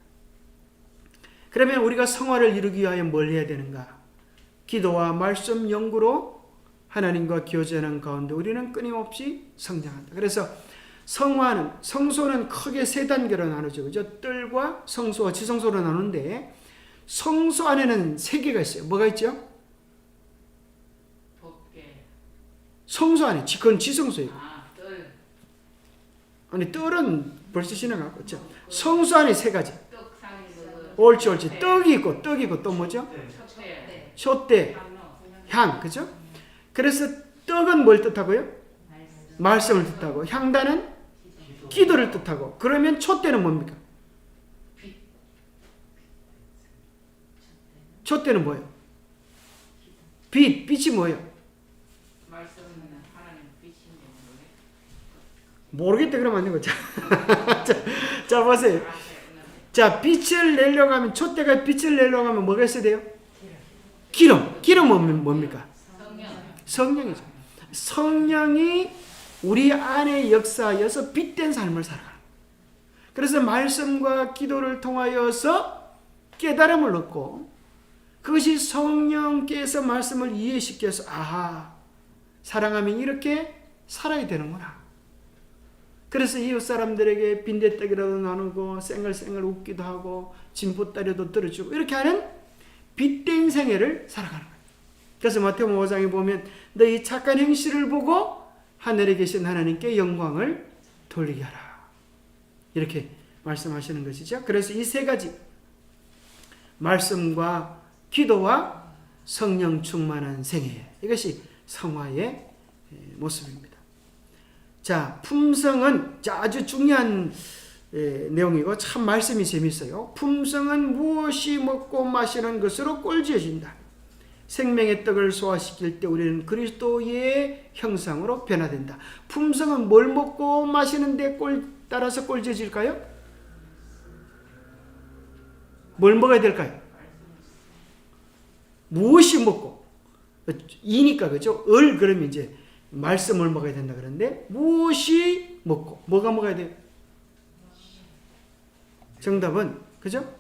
그러면 우리가 성화를 이루기 위하여 뭘 해야 되는가? 기도와 말씀 연구로 하나님과 교제하는 가운데 우리는 끊임없이 성장한다. 그래서 성화는, 성소는 크게 세 단계로 나누죠. 그죠? 뜰과 성소와 지성소로 나누는데 성소 안에는 세 개가 있어요. 뭐가 있죠? 법계. 성소 안에, 그건 지성소예요. 뜰. 아니, 뜰은 벌써 지나갔고, 성소 안에 세 가지. 떡상이 옳지. 떡이 있고 또 뭐죠? 촛대. 촛대, 향, 그죠? 그래서 떡은 뭘 뜻하고요? 말씀을 뜻하고, 향단은 기도를 뜻하고, 그러면 촛대는 뭡니까? 촛대는 뭐예요? 빛이 뭐예요? 말씀은 하나님 빛인데 모르겠다 그러면 안 되고. 자, 보세요. 자, 빛을 내려고 하면, 촛대가 빛을 내려고 하면 뭐가 있어야 돼요? 기름은 뭡니까? 성령이죠. 성령이 우리 안에 역사하여서 빛된 삶을 살아가는 거예요. 그래서 말씀과 기도를 통하여서 깨달음을 얻고, 그것이 성령께서 말씀을 이해시켜서 아하, 사랑하면 이렇게 살아야 되는구나. 그래서 이웃 사람들에게 빈대떡이라도 나누고 쌩글쌩글 웃기도 하고 진보따리도 들어주고 이렇게 하는 빛된 생애를 살아가는 거예요. 그래서 마태복음 5장에 보면 너희 착한 행실을 보고 하늘에 계신 하나님께 영광을 돌리게 하라, 이렇게 말씀하시는 것이죠. 그래서 이 세 가지, 말씀과 기도와 성령 충만한 생애, 이것이 성화의 모습입니다. 자, 품성은 아주 중요한 내용이고 참 말씀이 재밌어요. 품성은 무엇이 먹고 마시는 것으로 꼴지어진다. 생명의 떡을 소화시킬 때 우리는 그리스도의 형상으로 변화된다. 품성은 뭘 먹고 마시는데 따라서 꼴지어질까요? 뭘 먹어야 될까요? 무엇이 먹고 이니까 그죠? 그러면 이제 말씀을 먹어야 된다 그러는데 무엇이 먹고 뭐가 먹어야 돼요? 정답은 그죠?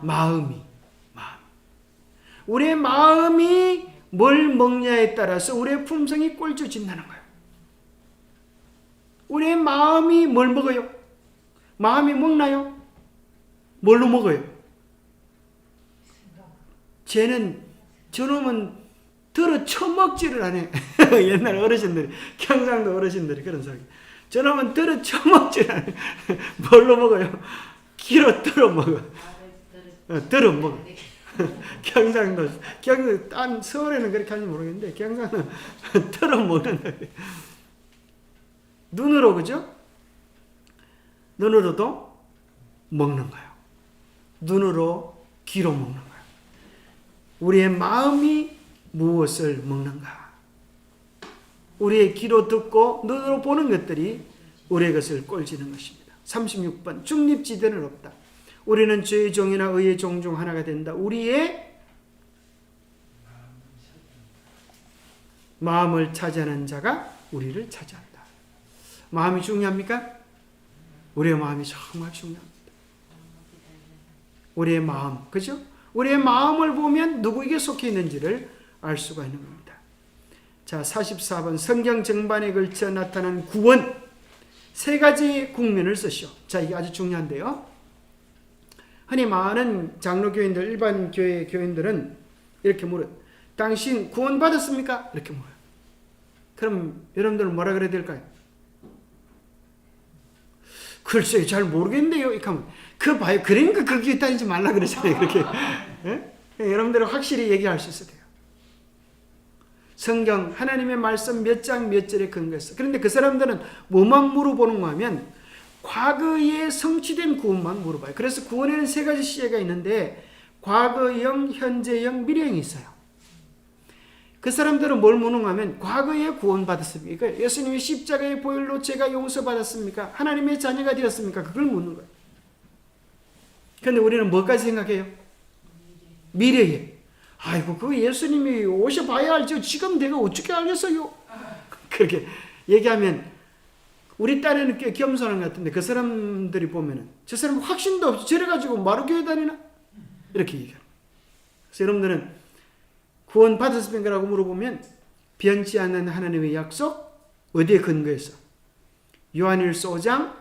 마음이. 우리의 마음이 뭘 먹냐에 따라서 우리의 품성이 꼴찌진다는 거예요. 우리의 마음이 뭘 먹어요? 마음이 먹나요? 뭘로 먹어요? 저놈은 들어 처먹지를 안 해. 옛날 어르신들이, 경상도 어르신들이 그런 소리. 저놈은 들어 처먹지를 안 해. 뭘로 먹어요? 기로 들어 먹어. 들어 먹어. 경상도, 딴 서울에는 그렇게 하는지 모르겠는데, 경상도는 들어 먹는 거예요. 눈으로, 그죠? 눈으로도 먹는 거예요. 눈으로, 귀로 먹는 거예요. 우리의 마음이 무엇을 먹는가? 우리의 귀로 듣고 눈으로 보는 것들이 우리의 것을 꼴지는 것입니다. 36번 중립지대는 없다. 우리는 죄의 종이나 의의 종 중 하나가 된다. 우리의 마음을 차지하는 자가 우리를 차지한다. 마음이 중요합니까? 우리의 마음이 정말 중요합니다. 우리의 마음, 그죠? 우리의 마음을 보면 누구에게 속해 있는지를 알 수가 있는 겁니다. 자, 44번 성경 정반에 걸쳐 나타난 구원 세 가지 국면을 쓰시오. 자, 이게 아주 중요한데요. 흔히 많은 장로교인들, 일반 교회 교인들은 이렇게 물어요. 당신 구원 받았습니까? 이렇게 물어요. 그럼 여러분들은 뭐라 그래야 될까요? 글쎄요, 잘 모르겠는데요. 이렇게 하면 그 봐요. 그러니까 거기에 다니지 말라 그러잖아요. 그렇게. 예? 여러분들은 확실히 얘기할 수 있어야 돼요. 성경 하나님의 말씀 몇 장 몇 절에 근거했어. 그런데 그 사람들은 뭐만 물어보는 거 하면 과거에 성취된 구원만 물어봐요. 그래서 구원에는 세 가지 시제가 있는데 과거형, 현재형, 미래형이 있어요. 그 사람들은 뭘 묻는 거 하면 과거에 구원받았습니까? 예수님이 십자가의 보혈로 죄가 용서받았습니까? 하나님의 자녀가 되었습니까? 그걸 묻는 거예요. 그런데 우리는 뭐까지 생각해요? 미래에. 아이고 그 예수님이 오셔봐야 알죠. 지금 내가 어떻게 알겠어요? 그렇게 얘기하면 우리 딸에는 꽤 겸손한 것 같은데 그 사람들이 보면은 저 사람 확신도 없이 저래가지고 마루교회 다니나? 이렇게 얘기해요. 그래서 여러분들은 구원 받았습니까? 라고 물어보면 변치 않는 하나님의 약속 어디에 근거해서? 요한일서 5장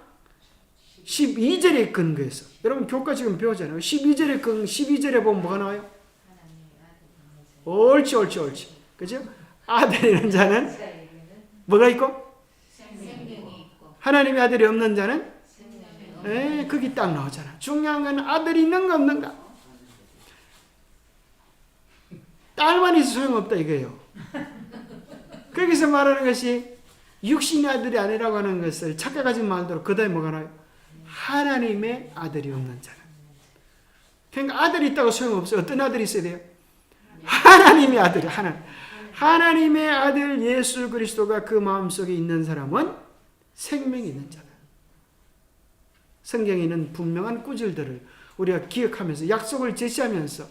12절에 근거해서. 여러분 교과 지금 배우잖아요. 12절에 보면 뭐가 나와요? 옳지. 그죠? 아들이 있는 자는 뭐가 있고? 하나님의 아들이 없는 자는? 거기 딱 나오잖아. 중요한 건 아들이 있는가 없는가? 딸만 있어 소용없다 이거예요. 거기서 말하는 것이 육신의 아들이 아니라고 하는 것을 착각하지 말도록 그 다음에 뭐가 나와요? 하나님의 아들이 없는 자는. 그러니까 아들이 있다고 소용없어요. 어떤 아들이 있어야 돼요? 하나님의 아들이 하나님의 아들 예수 그리스도가 그 마음속에 있는 사람은 생명이 있는 자다. 성경에 있는 분명한 구절들을 우리가 기억하면서 약속을 제시하면서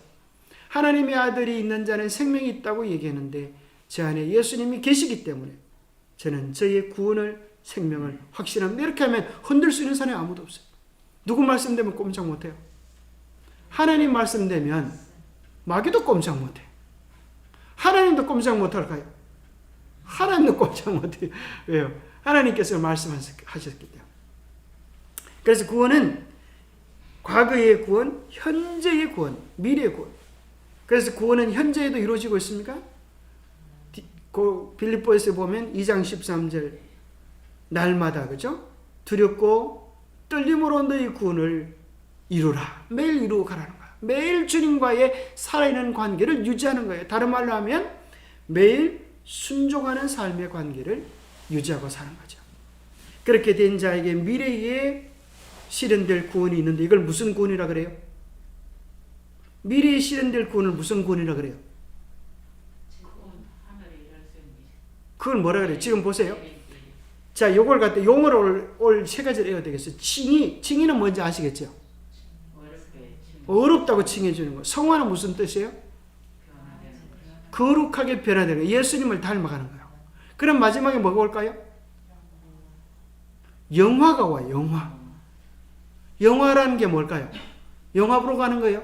하나님의 아들이 있는 자는 생명이 있다고 얘기하는데 제 안에 예수님이 계시기 때문에 저는 저의 구원을 생명을 확신합니다. 이렇게 하면 흔들 수 있는 사람이 아무도 없어요. 누구 말씀되면 꼼짝 못해요. 하나님 말씀되면 마귀도 꼼짝 못해요. 하나님도 꼼짝 못할까요? 하나님도 꼼짝 못해요. 왜요? 하나님께서 말씀하셨기 때문에. 그래서 구원은 과거의 구원, 현재의 구원, 미래의 구원. 그래서 구원은 현재에도 이루어지고 있습니까? 빌립보에서 보면 2장 13절 날마다 그죠? 두렵고 떨림으로 너희 구원을 이루라. 매일 이루어 가라는 거예요. 매일 주님과의 살아있는 관계를 유지하는 거예요. 다른 말로 하면 매일 순종하는 삶의 관계를 유지하고 사는 거죠. 그렇게 된 자에게 미래에 실현될 구원이 있는데 이걸 무슨 구원이라 그래요? 미래에 실현될 구원을 무슨 구원이라 그래요? 그걸 뭐라 그래요? 지금 보세요. 자, 요걸 갖다 용어로 올 세 가지를 외워야 되겠어요. 칭의는 뭔지 아시겠죠? 어렵다고 칭해 주는 거. 성화는 무슨 뜻이에요? 거룩하게 변화되는 거예요. 예수님을 닮아가는 거예요. 그럼 마지막에 뭐가 올까요? 영화가 와요. 영화. 영화라는 게 뭘까요? 영화 보러 가는 거예요.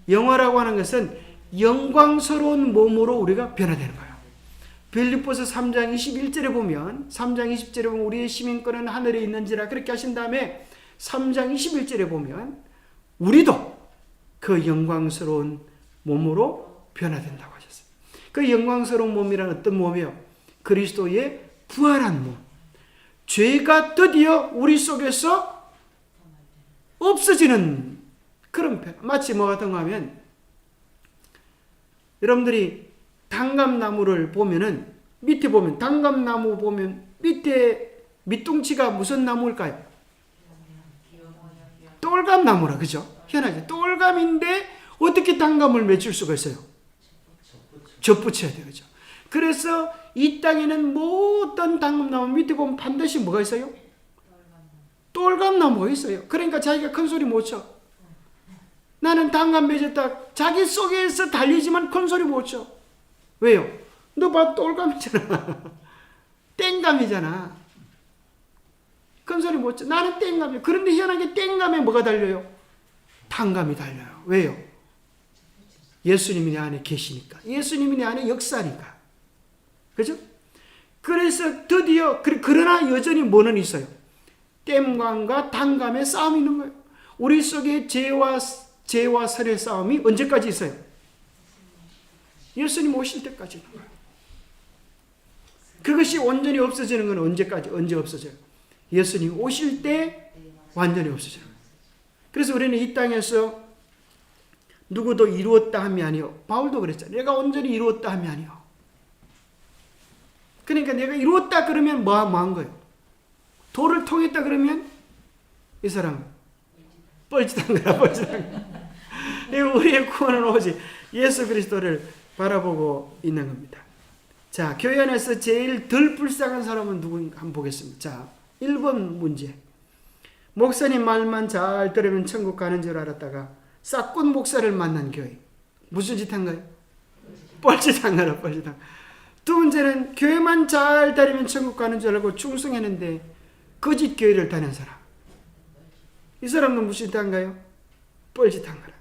영화라고 하는 것은 영광스러운 몸으로 우리가 변화되는 거예요. 빌립보서 3장 21절에 보면, 3장 20절에 보면 우리의 시민권은 하늘에 있는지라 그렇게 하신 다음에 3장 21절에 보면 우리도 그 영광스러운 몸으로 변화된다고 하셨어요. 그 영광스러운 몸이란 어떤 몸이에요? 그리스도의 부활한 몸. 죄가 드디어 우리 속에서 없어지는 그런 변화. 마치 뭐 같은 거 하면, 여러분들이 단감나무를 보면은, 밑에 보면, 단감나무 보면 밑에 밑둥치가 무슨 나무일까요? 똘감나무라, 그죠? 희한하죠? 똘감인데 어떻게 단감을 맺을 수가 있어요? 접붙여야 돼요, 그죠? 그래서 이 땅에는 모든 단감나무 밑에 보면 반드시 뭐가 있어요? 똘감나무가 있어요. 그러니까 자기가 큰 소리 못 쳐. 나는 단감 맺었다. 자기 속에서 달리지만 큰 소리 못 쳐. 왜요? 너 봐, 똘감이잖아. 땡감이잖아. 큰 소리 못 쳐. 나는 땡감이야. 그런데 희한하게 땡감에 뭐가 달려요? 단감이 달려요. 왜요? 예수님이 내 안에 계시니까. 예수님이 내 안에 역사니까. 그죠? 그래서 드디어, 그러나 여전히 뭐는 있어요? 땜감과 단감의 싸움이 있는 거예요. 우리 속에 죄와 살의 싸움이 언제까지 있어요? 예수님 오실 때까지 있는 거예요. 그것이 완전히 없어지는 건 언제 없어져요? 예수님 오실 때 완전히 없어져요. 그래서 우리는 이 땅에서 누구도 이루었다 함이 아니요. 바울도 그랬잖아요. 내가 온전히 이루었다 함이 아니요. 그러니까 내가 이루었다 그러면 뭐 한 거예요? 도를 통했다 그러면 이 사람 뻘짓한 거야, 뻘짓한 거. 우리의 구원은 오직 예수 그리스도를 바라보고 있는 겁니다. 자, 교회 안에서 제일 덜 불쌍한 사람은 누구인가 한번 보겠습니다. 자, 1번 문제. 목사님 말만 잘 들으면 천국 가는 줄 알았다가 싹군 목사를 만난 교회. 무슨 짓 한 거예요? 뻘짓한 거라, 뻘짓한 거. 두 번째는 교회만 잘 다니면 천국 가는 줄 알고 충성했는데 거짓 교회를 다닌 사람. 이 사람도 무슨 짓 한가요? 뻘짓한 거라.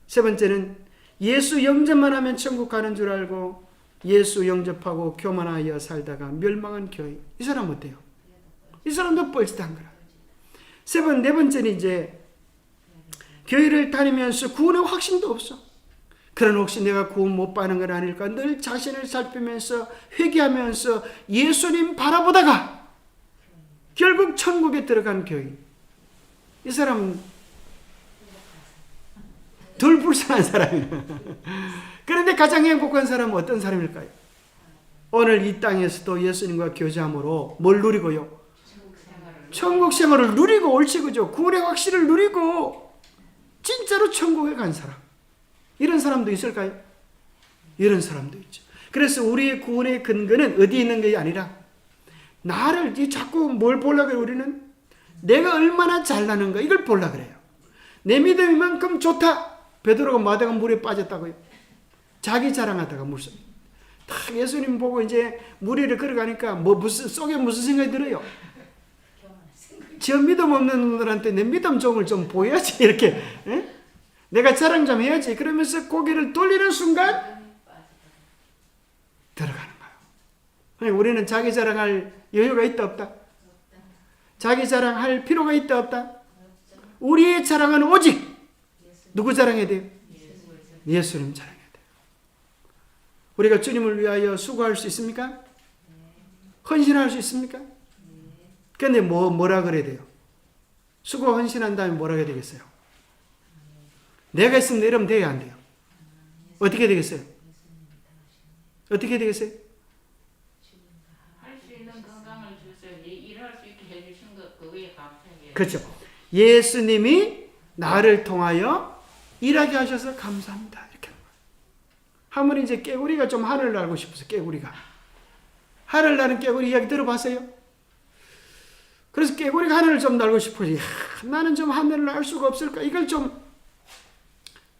세 번째는 예수 영접만 하면 천국 가는 줄 알고 예수 영접하고 교만하여 살다가 멸망한 교회. 이 사람 어때요? 이 사람도 뻘짓한 거라. 네 번째는 이제 교회를 다니면서 구원의 확신도 없어. 그런 혹시 내가 구원 못 받는 건 아닐까 늘 자신을 살피면서 회개하면서 예수님 바라보다가 결국 천국에 들어간 교회. 이 사람은 덜 불쌍한 사람이에요. 그런데 가장 행복한 사람은 어떤 사람일까요? 오늘 이 땅에서도 예수님과 교제함으로 뭘 누리고요? 천국 생활을 누리고 옳지 그죠? 구원의 확신을 누리고 진짜로 천국에 간 사람. 이런 사람도 있을까요? 이런 사람도 있죠. 그래서 우리의 구원의 근거는 어디에 있는 게 아니라 나를 자꾸 뭘 보려고 해요? 우리는 내가 얼마나 잘나는가 이걸 보려고 그래요. 내 믿음이 만큼 좋다. 베드로가 마다가 물에 빠졌다고요. 자기 자랑하다가 물속. 딱 예수님 보고 이제 물 위를 걸어가니까 속에 무슨 생각이 들어요? 저 믿음 없는 놈들한테 내 믿음 종을 좀 보여야지 이렇게. 에? 내가 자랑 좀 해야지. 그러면서 고개를 돌리는 순간 들어가는 거예요. 우리는 자기 자랑할 여유가 있다 없다? 자기 자랑할 필요가 있다 없다? 우리의 자랑은 오직 누구 자랑해야 돼요? 예수님 자랑해야 돼요. 우리가 주님을 위하여 수고할 수 있습니까? 헌신할 수 있습니까? 그런데 뭐라 그래야 돼요? 수고 헌신한 다음에 뭐라 해야 되겠어요? 내가 있으면 이러면 돼야 안 돼요? 어떻게 되겠어요? 어떻게 되겠어요? 할 수 있는 건강을 주셔서 일할 수 있게 해주신 것 그거에 감사해요. 그렇죠. 예수님이 나를 통하여 일하게 하셔서 감사합니다. 이렇게 하는 거예요. 하면 이제 깨구리가 좀 하늘 날고 싶어서 깨구리가. 하늘 나는 깨구리 이야기 들어봤어요? 그래서 깨구리가 하늘을 좀 날고 싶어지. 나는 좀 하늘을 날 수가 없을까? 이걸 좀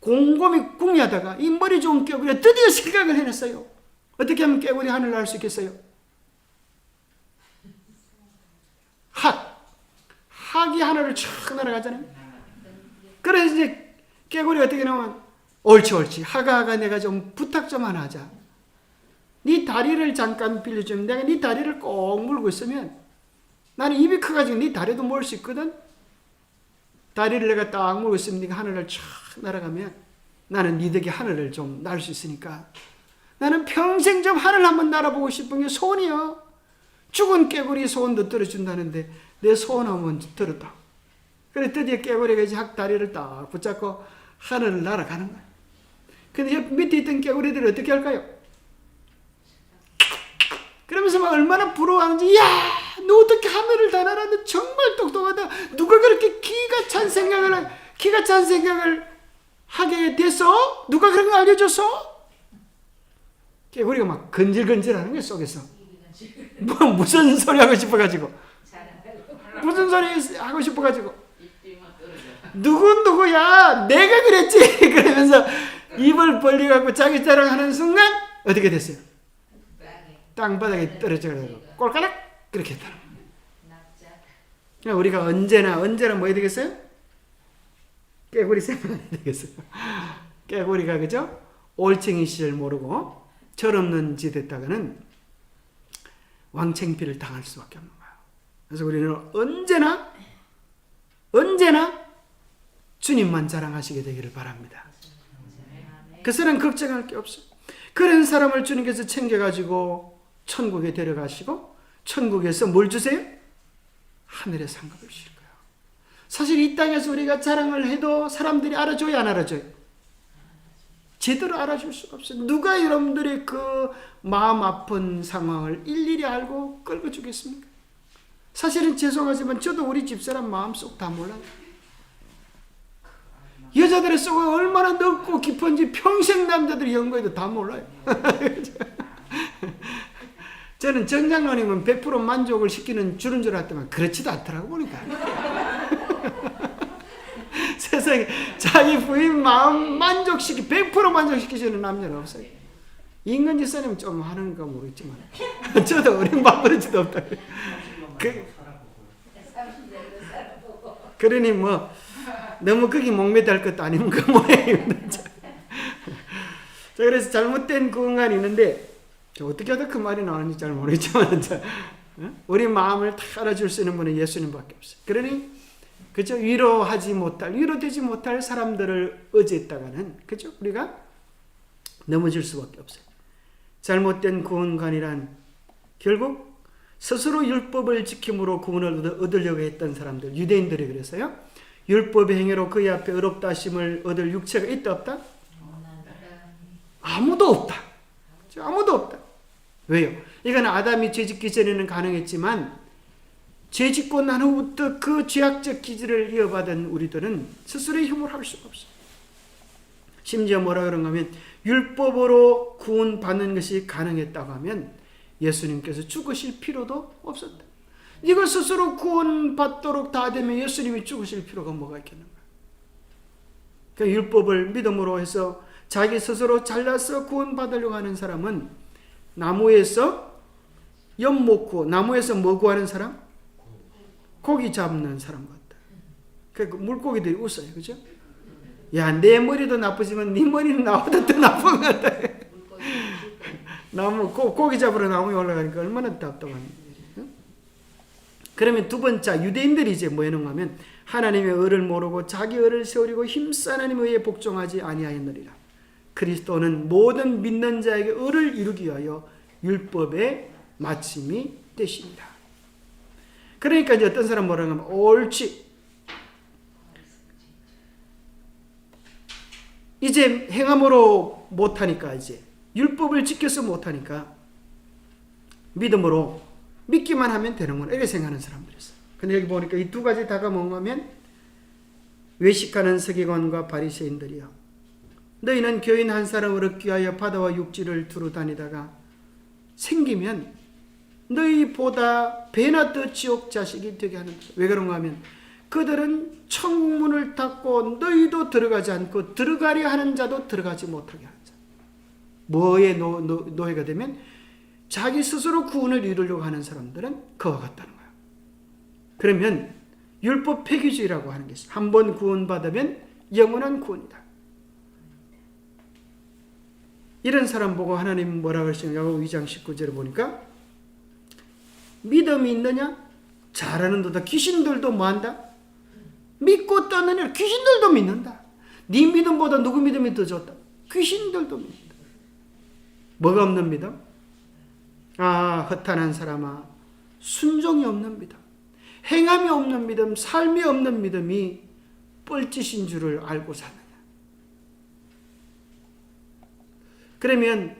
곰곰이 궁리하다가 이 머리 좋은 깨구리가 드디어 생각을 해냈어요. 어떻게 하면 깨구리 하늘을 날 수 있겠어요? 학이 하늘을 촥 날아가잖아요. 그래서 이제 깨구리가 어떻게 나오면 옳지 하가 내가 좀 부탁 좀 하나 하자. 네 다리를 잠깐 빌려주면 내가 네 다리를 꼭 물고 있으면 나는 입이 커가지고 네 다리도 몰 수 있거든. 다리를 내가 딱 물고 있으면 네가 하늘을 촥 날아가면 나는 네 덕에 하늘을 좀 날 수 있으니까 나는 평생 좀 하늘 한번 날아보고 싶은 게 소원이야. 죽은 깨구리 소원도 들어준다는데 내 소원 한번 들었다. 그래 드디어 깨구리가 이제 학 다리를 딱 붙잡고 하늘을 날아가는 거야. 근데 옆 밑에 있던 깨구리들이 어떻게 할까요? 그러면서 막 얼마나 부러워하는지, 야, 너 어떻게 하늘을 다 날아? 너 정말 똑똑하다. 누가 그렇게 기가 찬 생각을 하게 됐어? 누가 그런 거 알려줬어? 깨구리가 막 건질건질하는 거야 속에서. 뭐 무슨 소리 하고 싶어가지고, 무슨 소리 하고 싶어가지고. 누구야? 내가 그랬지. 그러면서 입을 벌려갖고 자기 자랑하는 순간 어떻게 됐어요? 땅바닥에 떨어져가지고 꼴까락 그렇게 했다. 우리가 언제나 뭐 해야 되겠어요? 깨구리 생각해야 되겠어요. 깨구리가 그죠? 올챙이 시절 모르고 철없는 짓 했다가는 왕챙피를 당할 수밖에 없는 거예요. 그래서 우리는 언제나 주님만 자랑하시게 되기를 바랍니다. 그 사람 걱정할 게 없어요. 그런 사람을 주님께서 챙겨가지고 천국에 데려가시고 천국에서 뭘 주세요? 하늘의 상급을 주실 거예요. 사실 이 땅에서 우리가 자랑을 해도 사람들이 알아줘요, 안 알아줘요? 제대로 알아줄 수가 없어요. 누가 여러분들의 그 마음 아픈 상황을 일일이 알고 끌고 주겠습니까? 사실은 죄송하지만 저도 우리 집사람 마음속 다 몰라요. 여자들의 속은 얼마나 넓고 깊은지 평생 남자들이 연구해도 다 몰라요. 저는 정 장로님은 100% 만족을 시키는 주는 줄 알았더만 그렇지도 않더라고 보니까. 세상에 자기 부인 마음 100% 만족시키시는 남자는 없어요. 인근 집사님은 좀 하는 거 모르겠지만 저도 어린 밥버릇도 없다. 그러니 뭐 너무 거기 목매달 것도 아니면 그 모양입니다. 자, 그래서 잘못된 구원관이 있는데 어떻게 하다 그 말이 나오는지 잘 모르겠지만 우리 마음을 다 알아줄 수 있는 분은 예수님밖에 없어요. 그러니 그죠? 위로되지 못할 사람들을 의지했다가는 그죠? 우리가 넘어질 수밖에 없어요. 잘못된 구원관이란 결국 스스로 율법을 지킴으로 구원을 얻으려고 했던 사람들, 유대인들이 그래서요. 율법의 행위로 그의 앞에 의롭다 하심을 얻을 육체가 있다 없다? 아무도 없다. 아무도 없다. 왜요? 이건 아담이 죄짓기 전에는 가능했지만 죄짓고 난 후부터 그 죄악적 기질을 이어받은 우리들은 스스로의 힘으로 할 수가 없어요. 심지어 뭐라 그런가 하면 율법으로 구원받는 것이 가능했다고 하면 예수님께서 죽으실 필요도 없었다. 이걸 스스로 구원받도록 다 되면 예수님이 죽으실 필요가 뭐가 있겠는가. 그러니까 율법을 믿음으로 해서 자기 스스로 잘라서 구원받으려고 하는 사람은 나무에서 엿먹고 나무에서 뭐 구하는 사람? 고기 잡는 사람 같다. 그러니까 물고기들이 웃어요. 그죠? 야, 내 머리도 나쁘지만 네 머리는 나보다 더 나쁜 것 같다. 고기 잡으러 나무에 올라가니까 얼마나 답답한 일이에요. 그러면 두 번째 유대인들이 이제 뭐 해놓은 하면 하나님의 의를 모르고 자기 의를 세우려고 힘써 하나님의 의에 복종하지 아니하였느니라. 그리스도는 모든 믿는 자에게 의를 이루기 위하여 율법의 마침이 되십니다. 그러니까 이제 어떤 사람 뭐라고 하면 옳지. 이제 행함으로 못하니까 이제 율법을 지켜서 못하니까 믿음으로 믿기만 하면 되는구나 이렇게 생각하는 사람들이 있어요. 근데 여기 보니까 이 두 가지 다가 뭔가 하면 외식하는 서기관과 바리새인들이요. 너희는 교인 한 사람을 얻기 위하여 바다와 육지를 두루 다니다가 생기면 너희보다 배나 더 지옥 자식이 되게 하는 거예요. 왜 그런가 하면 그들은 천국문을 닫고 너희도 들어가지 않고 들어가려 하는 자도 들어가지 못하게 하는 자. 뭐의 노예가 되면 자기 스스로 구원을 이루려고 하는 사람들은 그와 같다는 거예요. 그러면 율법 폐기주의라고 하는 게 있어요. 한 번 구원받으면 영원한 구원이다. 이런 사람 보고 하나님 뭐라고 하시냐고 야고보 2장 19절에 보니까 믿음이 있느냐? 잘하는도다. 귀신들도 뭐한다? 믿고 떠느냐? 귀신들도 믿는다. 네 믿음보다 누구 믿음이 더 좋다? 귀신들도 믿는다. 뭐가 없는 믿음? 허탄한 사람아, 순종이 없는 믿음, 행함이 없는 믿음, 삶이 없는 믿음이 뻘짓인 줄을 알고 사느냐? 그러면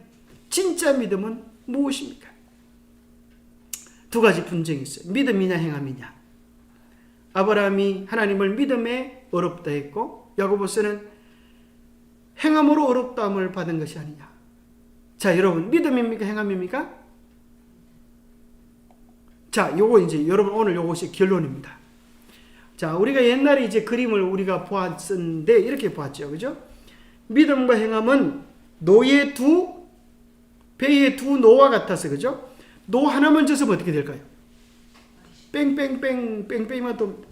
진짜 믿음은 무엇입니까? 두 가지 분쟁이 있어요. 믿음이냐 행함이냐. 아브라함이 하나님을 믿음에 어렵다 했고 야고보서는 행함으로 어렵다함을 받은 것이 아니냐. 자, 여러분 믿음입니까 행함입니까? 자, 요거 이제 여러분 오늘 요것이 결론입니다. 자, 우리가 옛날에 이제 그림을 우리가 보았었는데 이렇게 보았죠. 그죠? 믿음과 행함은 배의 두 노와 같아서 그죠? 노 하나만 젖으면 어떻게 될까요? 뺑뺑뺑만 또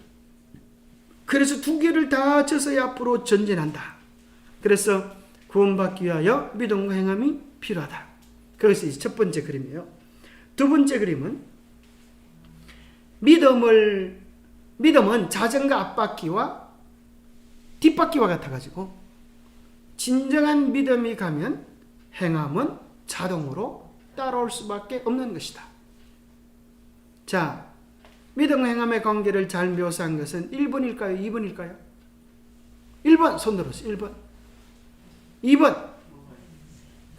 그래서 두 개를 다 젖어야 앞으로 전진한다. 그래서 구원받기 위하여 믿음과 행함이 필요하다. 그것이 첫 번째 그림이에요. 두 번째 그림은 믿음은 자전거 앞바퀴와 뒷바퀴와 같아가지고 진정한 믿음이 가면 행함은 자동으로 따라올 수밖에 없는 것이다. 자, 믿음과 행함의 관계를 잘 묘사한 것은 1번일까요? 2번일까요? 1번 손 들어서 1번 2번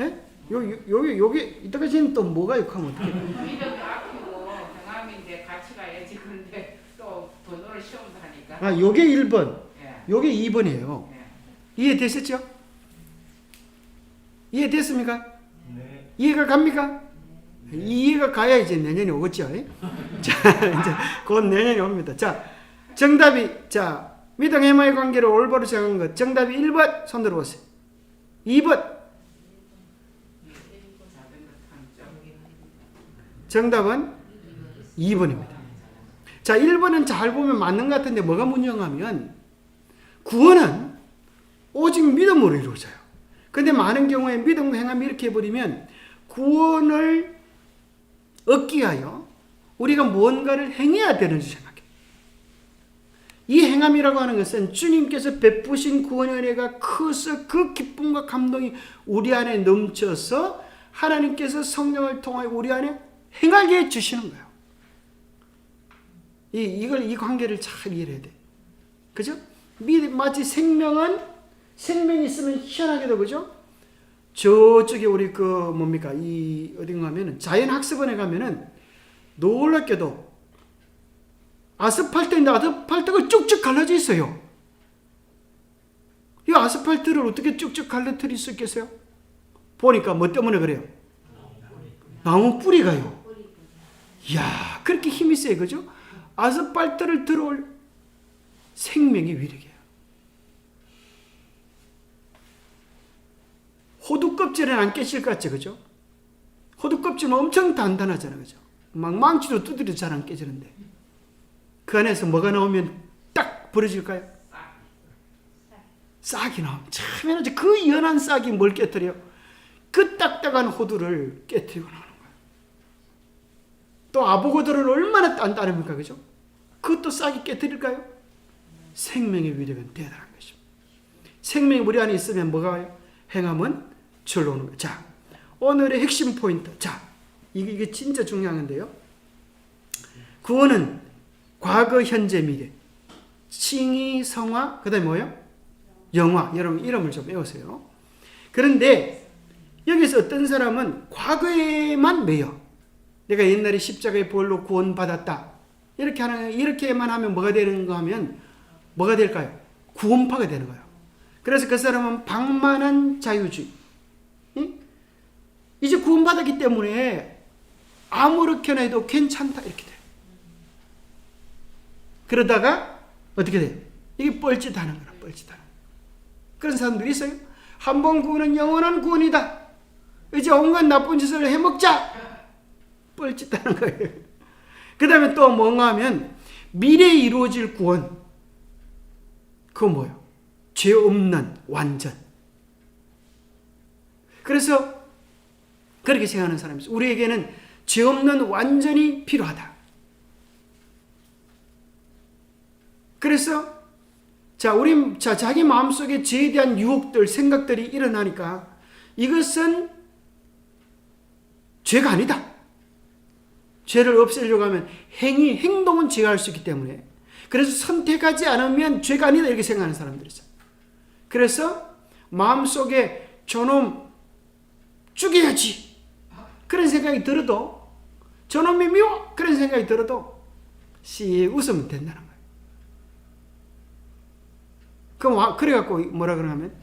예? 요게 이따까지는 또 뭐가 욕하면 어떡해? 믿음이 앞이고 행함인데 같이 가야지. 그런데 또 번호를 시험도 하니까. 요게 1번 예. 요게 2번이에요. 예. 이해되셨죠? 이해됐습니까? 네. 이해가 갑니까? 이해가 가야 이제 내년이 오겠죠. 자, 이제 곧 내년이 옵니다. 자, 정답이, 자, 믿음 행함의 관계를 올바로 정한 것. 정답이 1번, 손 들어보세요. 2번. 정답은 2번입니다. 자, 1번은 잘 보면 맞는 것 같은데 뭐가 문제냐면 구원은 오직 믿음으로 이루어져요. 근데 많은 경우에 믿음과 행함이 이렇게 해버리면 구원을 얻기 위하여 우리가 무언가를 행해야 되는 줄 생각해요. 이 행함이라고 하는 것은 주님께서 베푸신 구원의 은혜가 커서 그 기쁨과 감동이 우리 안에 넘쳐서 하나님께서 성령을 통하여 우리 안에 행하게 해주시는 거예요. 이 관계를 잘 이해해야 돼. 그죠? 마치 생명이 있으면 희한하게도 그죠? 저쪽에 우리 어딘가 하면은 자연학습원에 가면은 놀랍게도 아스팔트인데 아스팔트가 쭉쭉 갈라져 있어요. 이 아스팔트를 어떻게 쭉쭉 갈라뜨릴 수 있겠어요? 보니까 뭐 때문에 그래요? 나무 뿌리가요. 이야, 그렇게 힘이 세요. 그죠? 아스팔트를 들어올 생명의 위력이에요. 호두 껍질은 안 깨질 것 같죠? 그죠? 호두 껍질은 엄청 단단하잖아요. 그죠? 막 망치로 두드려도 잘 안 깨지는데 그 안에서 뭐가 나오면 딱 부러질까요? 싹이 나오면 참 희한하지. 그 연한 싹이 뭘 깨뜨려요? 그 딱딱한 호두를 깨뜨리고 나오는 거예요. 또 아보가도는 얼마나 단단합니까? 그죠? 그것도 싹이 깨뜨릴까요? 생명의 위력은 대단한 것입니다. 생명이 우리 안에 있으면 뭐가 와요? 행함은 절로 오는 거예요. 자, 오늘의 핵심 포인트. 자, 이게 진짜 중요한 건데요. 구원은 과거, 현재, 미래. 칭의, 성화, 그 다음에 뭐예요? 영화. 여러분 이름을 좀 외우세요. 그런데 여기서 어떤 사람은 과거에만 매여. 내가 옛날에 십자가의 보혈로 구원받았다. 이렇게만 하면 뭐가 되는가 하면 뭐가 될까요? 구원파가 되는 거예요. 그래서 그 사람은 방만한 자유주의. 이제 구원받았기 때문에 아무렇게나 해도 괜찮다 이렇게 돼요. 그러다가 어떻게 돼요? 이게 뻘짓하는 거라, 뻘짓하는 거. 그런 사람들이 있어요. 한 번 구원은 영원한 구원이다. 이제 온갖 나쁜 짓을 해먹자. 뻘짓하는 거예요. 그 다음에 또 뭔가 하면 미래에 이루어질 구원. 그거 뭐예요? 죄 없는 완전. 그래서 그렇게 생각하는 사람이 있어요. 우리에게는 죄 없는 완전이 필요하다. 그래서 자기 마음속에 죄에 대한 유혹들, 생각들이 일어나니까 이것은 죄가 아니다. 죄를 없애려고 하면 행동은 죄가 할 수 있기 때문에, 그래서 선택하지 않으면 죄가 아니다 이렇게 생각하는 사람들이 있어요. 그래서 마음속에 저놈 죽여야지 그런 생각이 들어도, 저놈이 미워 그런 생각이 들어도 씩 웃으면 된다는 거예요. 그래갖고 뭐라 그러냐면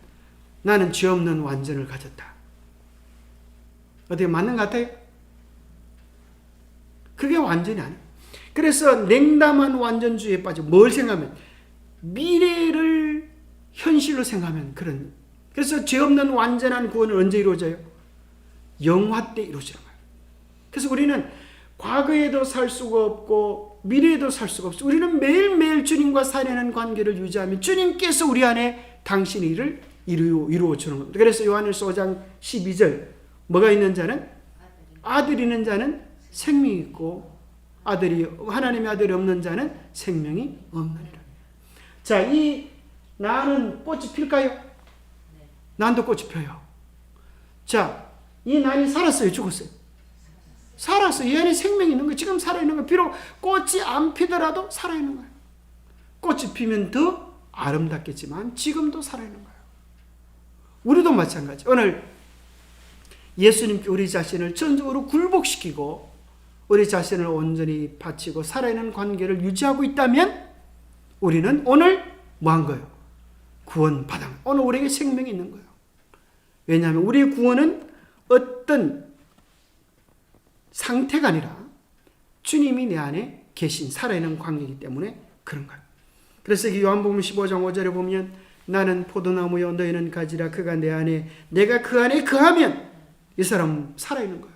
나는 죄 없는 완전을 가졌다. 어떻게 맞는 것 같아요? 그게 완전이 아니에요. 그래서 냉담한 완전주의에 빠져 뭘 생각하면 미래를 현실로 생각하면 그런. 그래서 죄 없는 완전한 구원은 언제 이루어져요? 영화 때 이루어지는 거예요. 그래서 우리는 과거에도 살 수가 없고 미래에도 살 수가 없어요. 우리는 매일매일 주님과 살아가는 관계를 유지하면 주님께서 우리 안에 당신의 일을 이루어 주는 겁니다. 그래서 요한일서 5장 12절 뭐가 있는 자는 아들이 있는 자는 생명이 있고 하나님의 아들이 없는 자는 생명이 없느니라. 자, 이 나는 꽃이 필까요? 난도 꽃이 펴요. 자, 이 난이 살았어요? 죽었어요? 살았어요. 이 안에 생명이 있는 거예요. 지금 살아있는 거예요. 비록 꽃이 안 피더라도 살아있는 거예요. 꽃이 피면 더 아름답겠지만 지금도 살아있는 거예요. 우리도 마찬가지. 오늘 예수님께 우리 자신을 전적으로 굴복시키고 우리 자신을 온전히 바치고 살아있는 관계를 유지하고 있다면 우리는 오늘 뭐 한 거예요? 구원받은 거예요. 오늘 우리에게 생명이 있는 거예요. 왜냐하면 우리의 구원은 어떤 상태가 아니라 주님이 내 안에 계신 살아있는 관계이기 때문에 그런 거예요. 그래서 요한복음 15장 5절에 보면 나는 포도나무요 너희는 가지라 그가 내 안에 내가 그 안에 거하면 이 사람은 살아있는 거예요.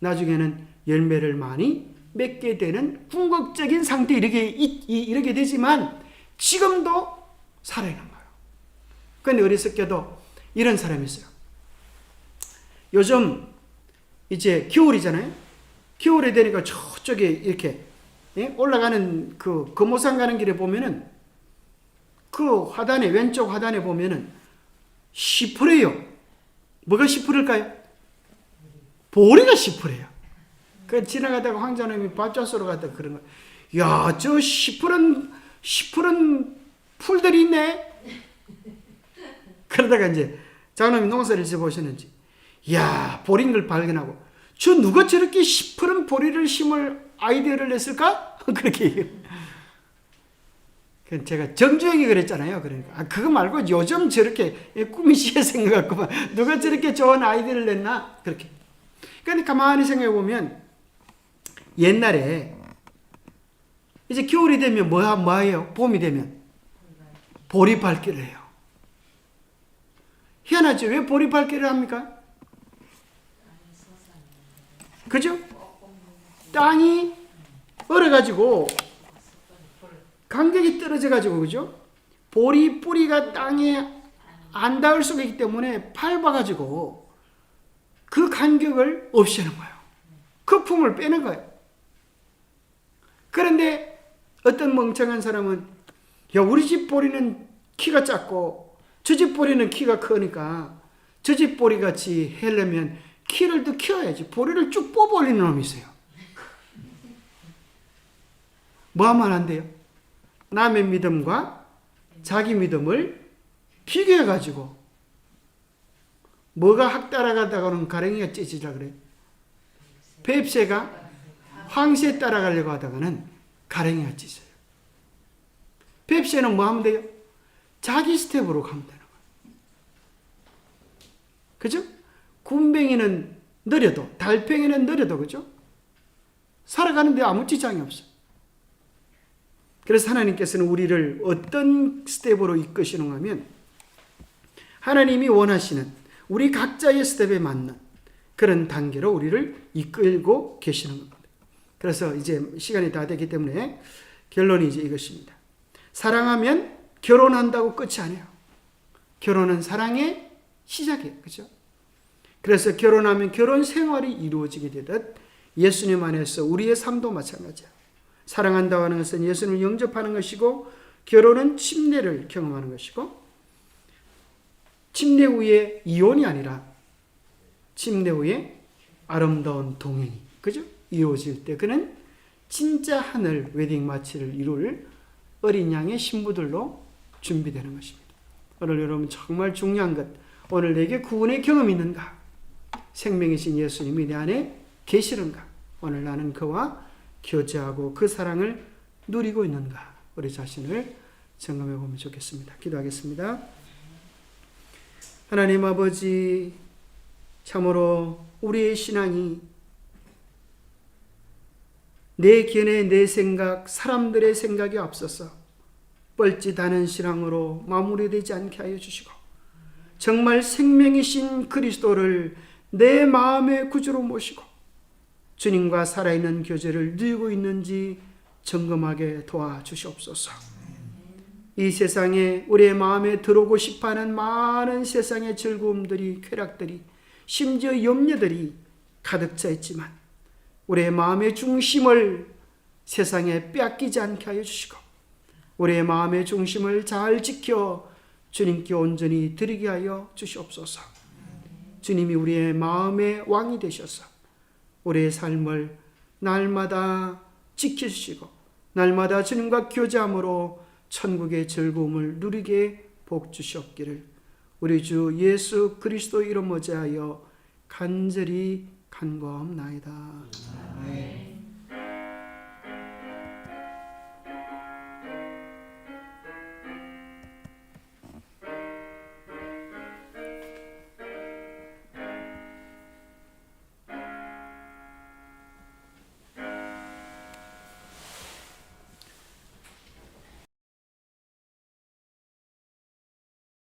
나중에는 열매를 많이 맺게 되는 궁극적인 상태에 이르게 되지만 지금도 살아있는 거예요. 그런데 어리석게도 이런 사람이 있어요. 요즘 이제 겨울이잖아요. 겨울이 되니까 저쪽에 이렇게 올라가는 그 금오산 가는 길에 보면은 그 화단에 왼쪽 화단에 보면은 시퍼래요. 뭐가 시퍼를까요? 보리가 시퍼래요. 그 지나가다가 황자놈이 밥 쏘러 갔다가 그런 거. 야, 저 시퍼런 풀들이 있네. 그러다가 이제 장로님이 농사를 지어보셨는지, 야, 보리인 걸 발견하고, 저 누가 저렇게 시퍼런 보리를 심을 아이디어를 냈을까? 그렇게 얘기해요. 제가 정주영이 그랬잖아요. 그러니까 그거 말고 요즘 저렇게 꾸미시에 생각하고 누가 저렇게 좋은 아이디어를 냈나? 그렇게. 그런데 가만히 생각해 보면 옛날에 이제 겨울이 되면 뭐 해요? 봄이 되면 보리 밟기를 해요. 희한하죠? 왜 보리 밟기를 합니까? 그죠? 땅이 얼어가지고 간격이 떨어져가지고, 그죠? 보리 뿌리가 땅에 안 닿을 수가 있기 때문에 밟아가지고 그 간격을 없애는 거예요. 거품을 빼는 거예요. 그런데 어떤 멍청한 사람은, 야, 우리 집 보리는 키가 작고 저 집 보리는 키가 크니까 저 집 보리 같이 하려면 키를 더 키워야지. 보리를 쭉 뽑아 올리는 놈이 있어요. 뭐 하면 안 돼요? 남의 믿음과 자기 믿음을 비교해가지고 뭐가 확 따라가다가는 가랭이가 찢어지라 그래요. 뱁새가 황새 따라가려고 하다가는 가랭이가 찢어요. 뱁새는 뭐 하면 돼요? 자기 스텝으로 가면 되는 거예요. 그죠? 군뱅이는 느려도, 달팽이는 느려도, 그죠? 살아가는데 아무 지장이 없어요. 그래서 하나님께서는 우리를 어떤 스텝으로 이끄시는가 하면 하나님이 원하시는 우리 각자의 스텝에 맞는 그런 단계로 우리를 이끌고 계시는 겁니다. 그래서 이제 시간이 다 되기 때문에 결론이 이제 이것입니다. 사랑하면 결혼한다고 끝이 아니에요. 결혼은 사랑의 시작이에요. 그죠? 그래서 결혼하면 결혼 생활이 이루어지게 되듯 예수님 안에서 우리의 삶도 마찬가지예요. 사랑한다고 하는 것은 예수님을 영접하는 것이고 결혼은 침례를 경험하는 것이고 침례 후에 이혼이 아니라 침례 후에 아름다운 동행이 그죠? 이루어질 때 그는 진짜 하늘 웨딩 마치를 이룰 어린 양의 신부들로 준비되는 것입니다. 오늘 여러분 정말 중요한 것 오늘 내게 구원의 경험이 있는가? 생명이신 예수님이 내 안에 계시는가? 오늘 나는 그와 교제하고 그 사랑을 누리고 있는가? 우리 자신을 점검해 보면 좋겠습니다. 기도하겠습니다. 하나님 아버지 참으로 우리의 신앙이 내 견해, 내 생각, 사람들의 생각에 앞서서 뻘짓하는 신앙으로 마무리되지 않게 하여 주시고 정말 생명이신 그리스도를 내 마음의 구주로 모시고 주님과 살아있는 교제를 누리고 있는지 점검하게 도와주시옵소서. 이 세상에 우리의 마음에 들어오고 싶어하는 많은 세상의 즐거움들이 쾌락들이 심지어 염려들이 가득 차 있지만 우리의 마음의 중심을 세상에 빼앗기지 않게 하여 주시고 우리의 마음의 중심을 잘 지켜 주님께 온전히 드리게 하여 주시옵소서. 주님이 우리의 마음의 왕이 되셔서 우리의 삶을 날마다 지켜주시고 날마다 주님과 교제함으로 천국의 즐거움을 누리게 복 주시옵기를 우리 주 예수 그리스도 이름 어지하여 간절히 간구하옵나이다.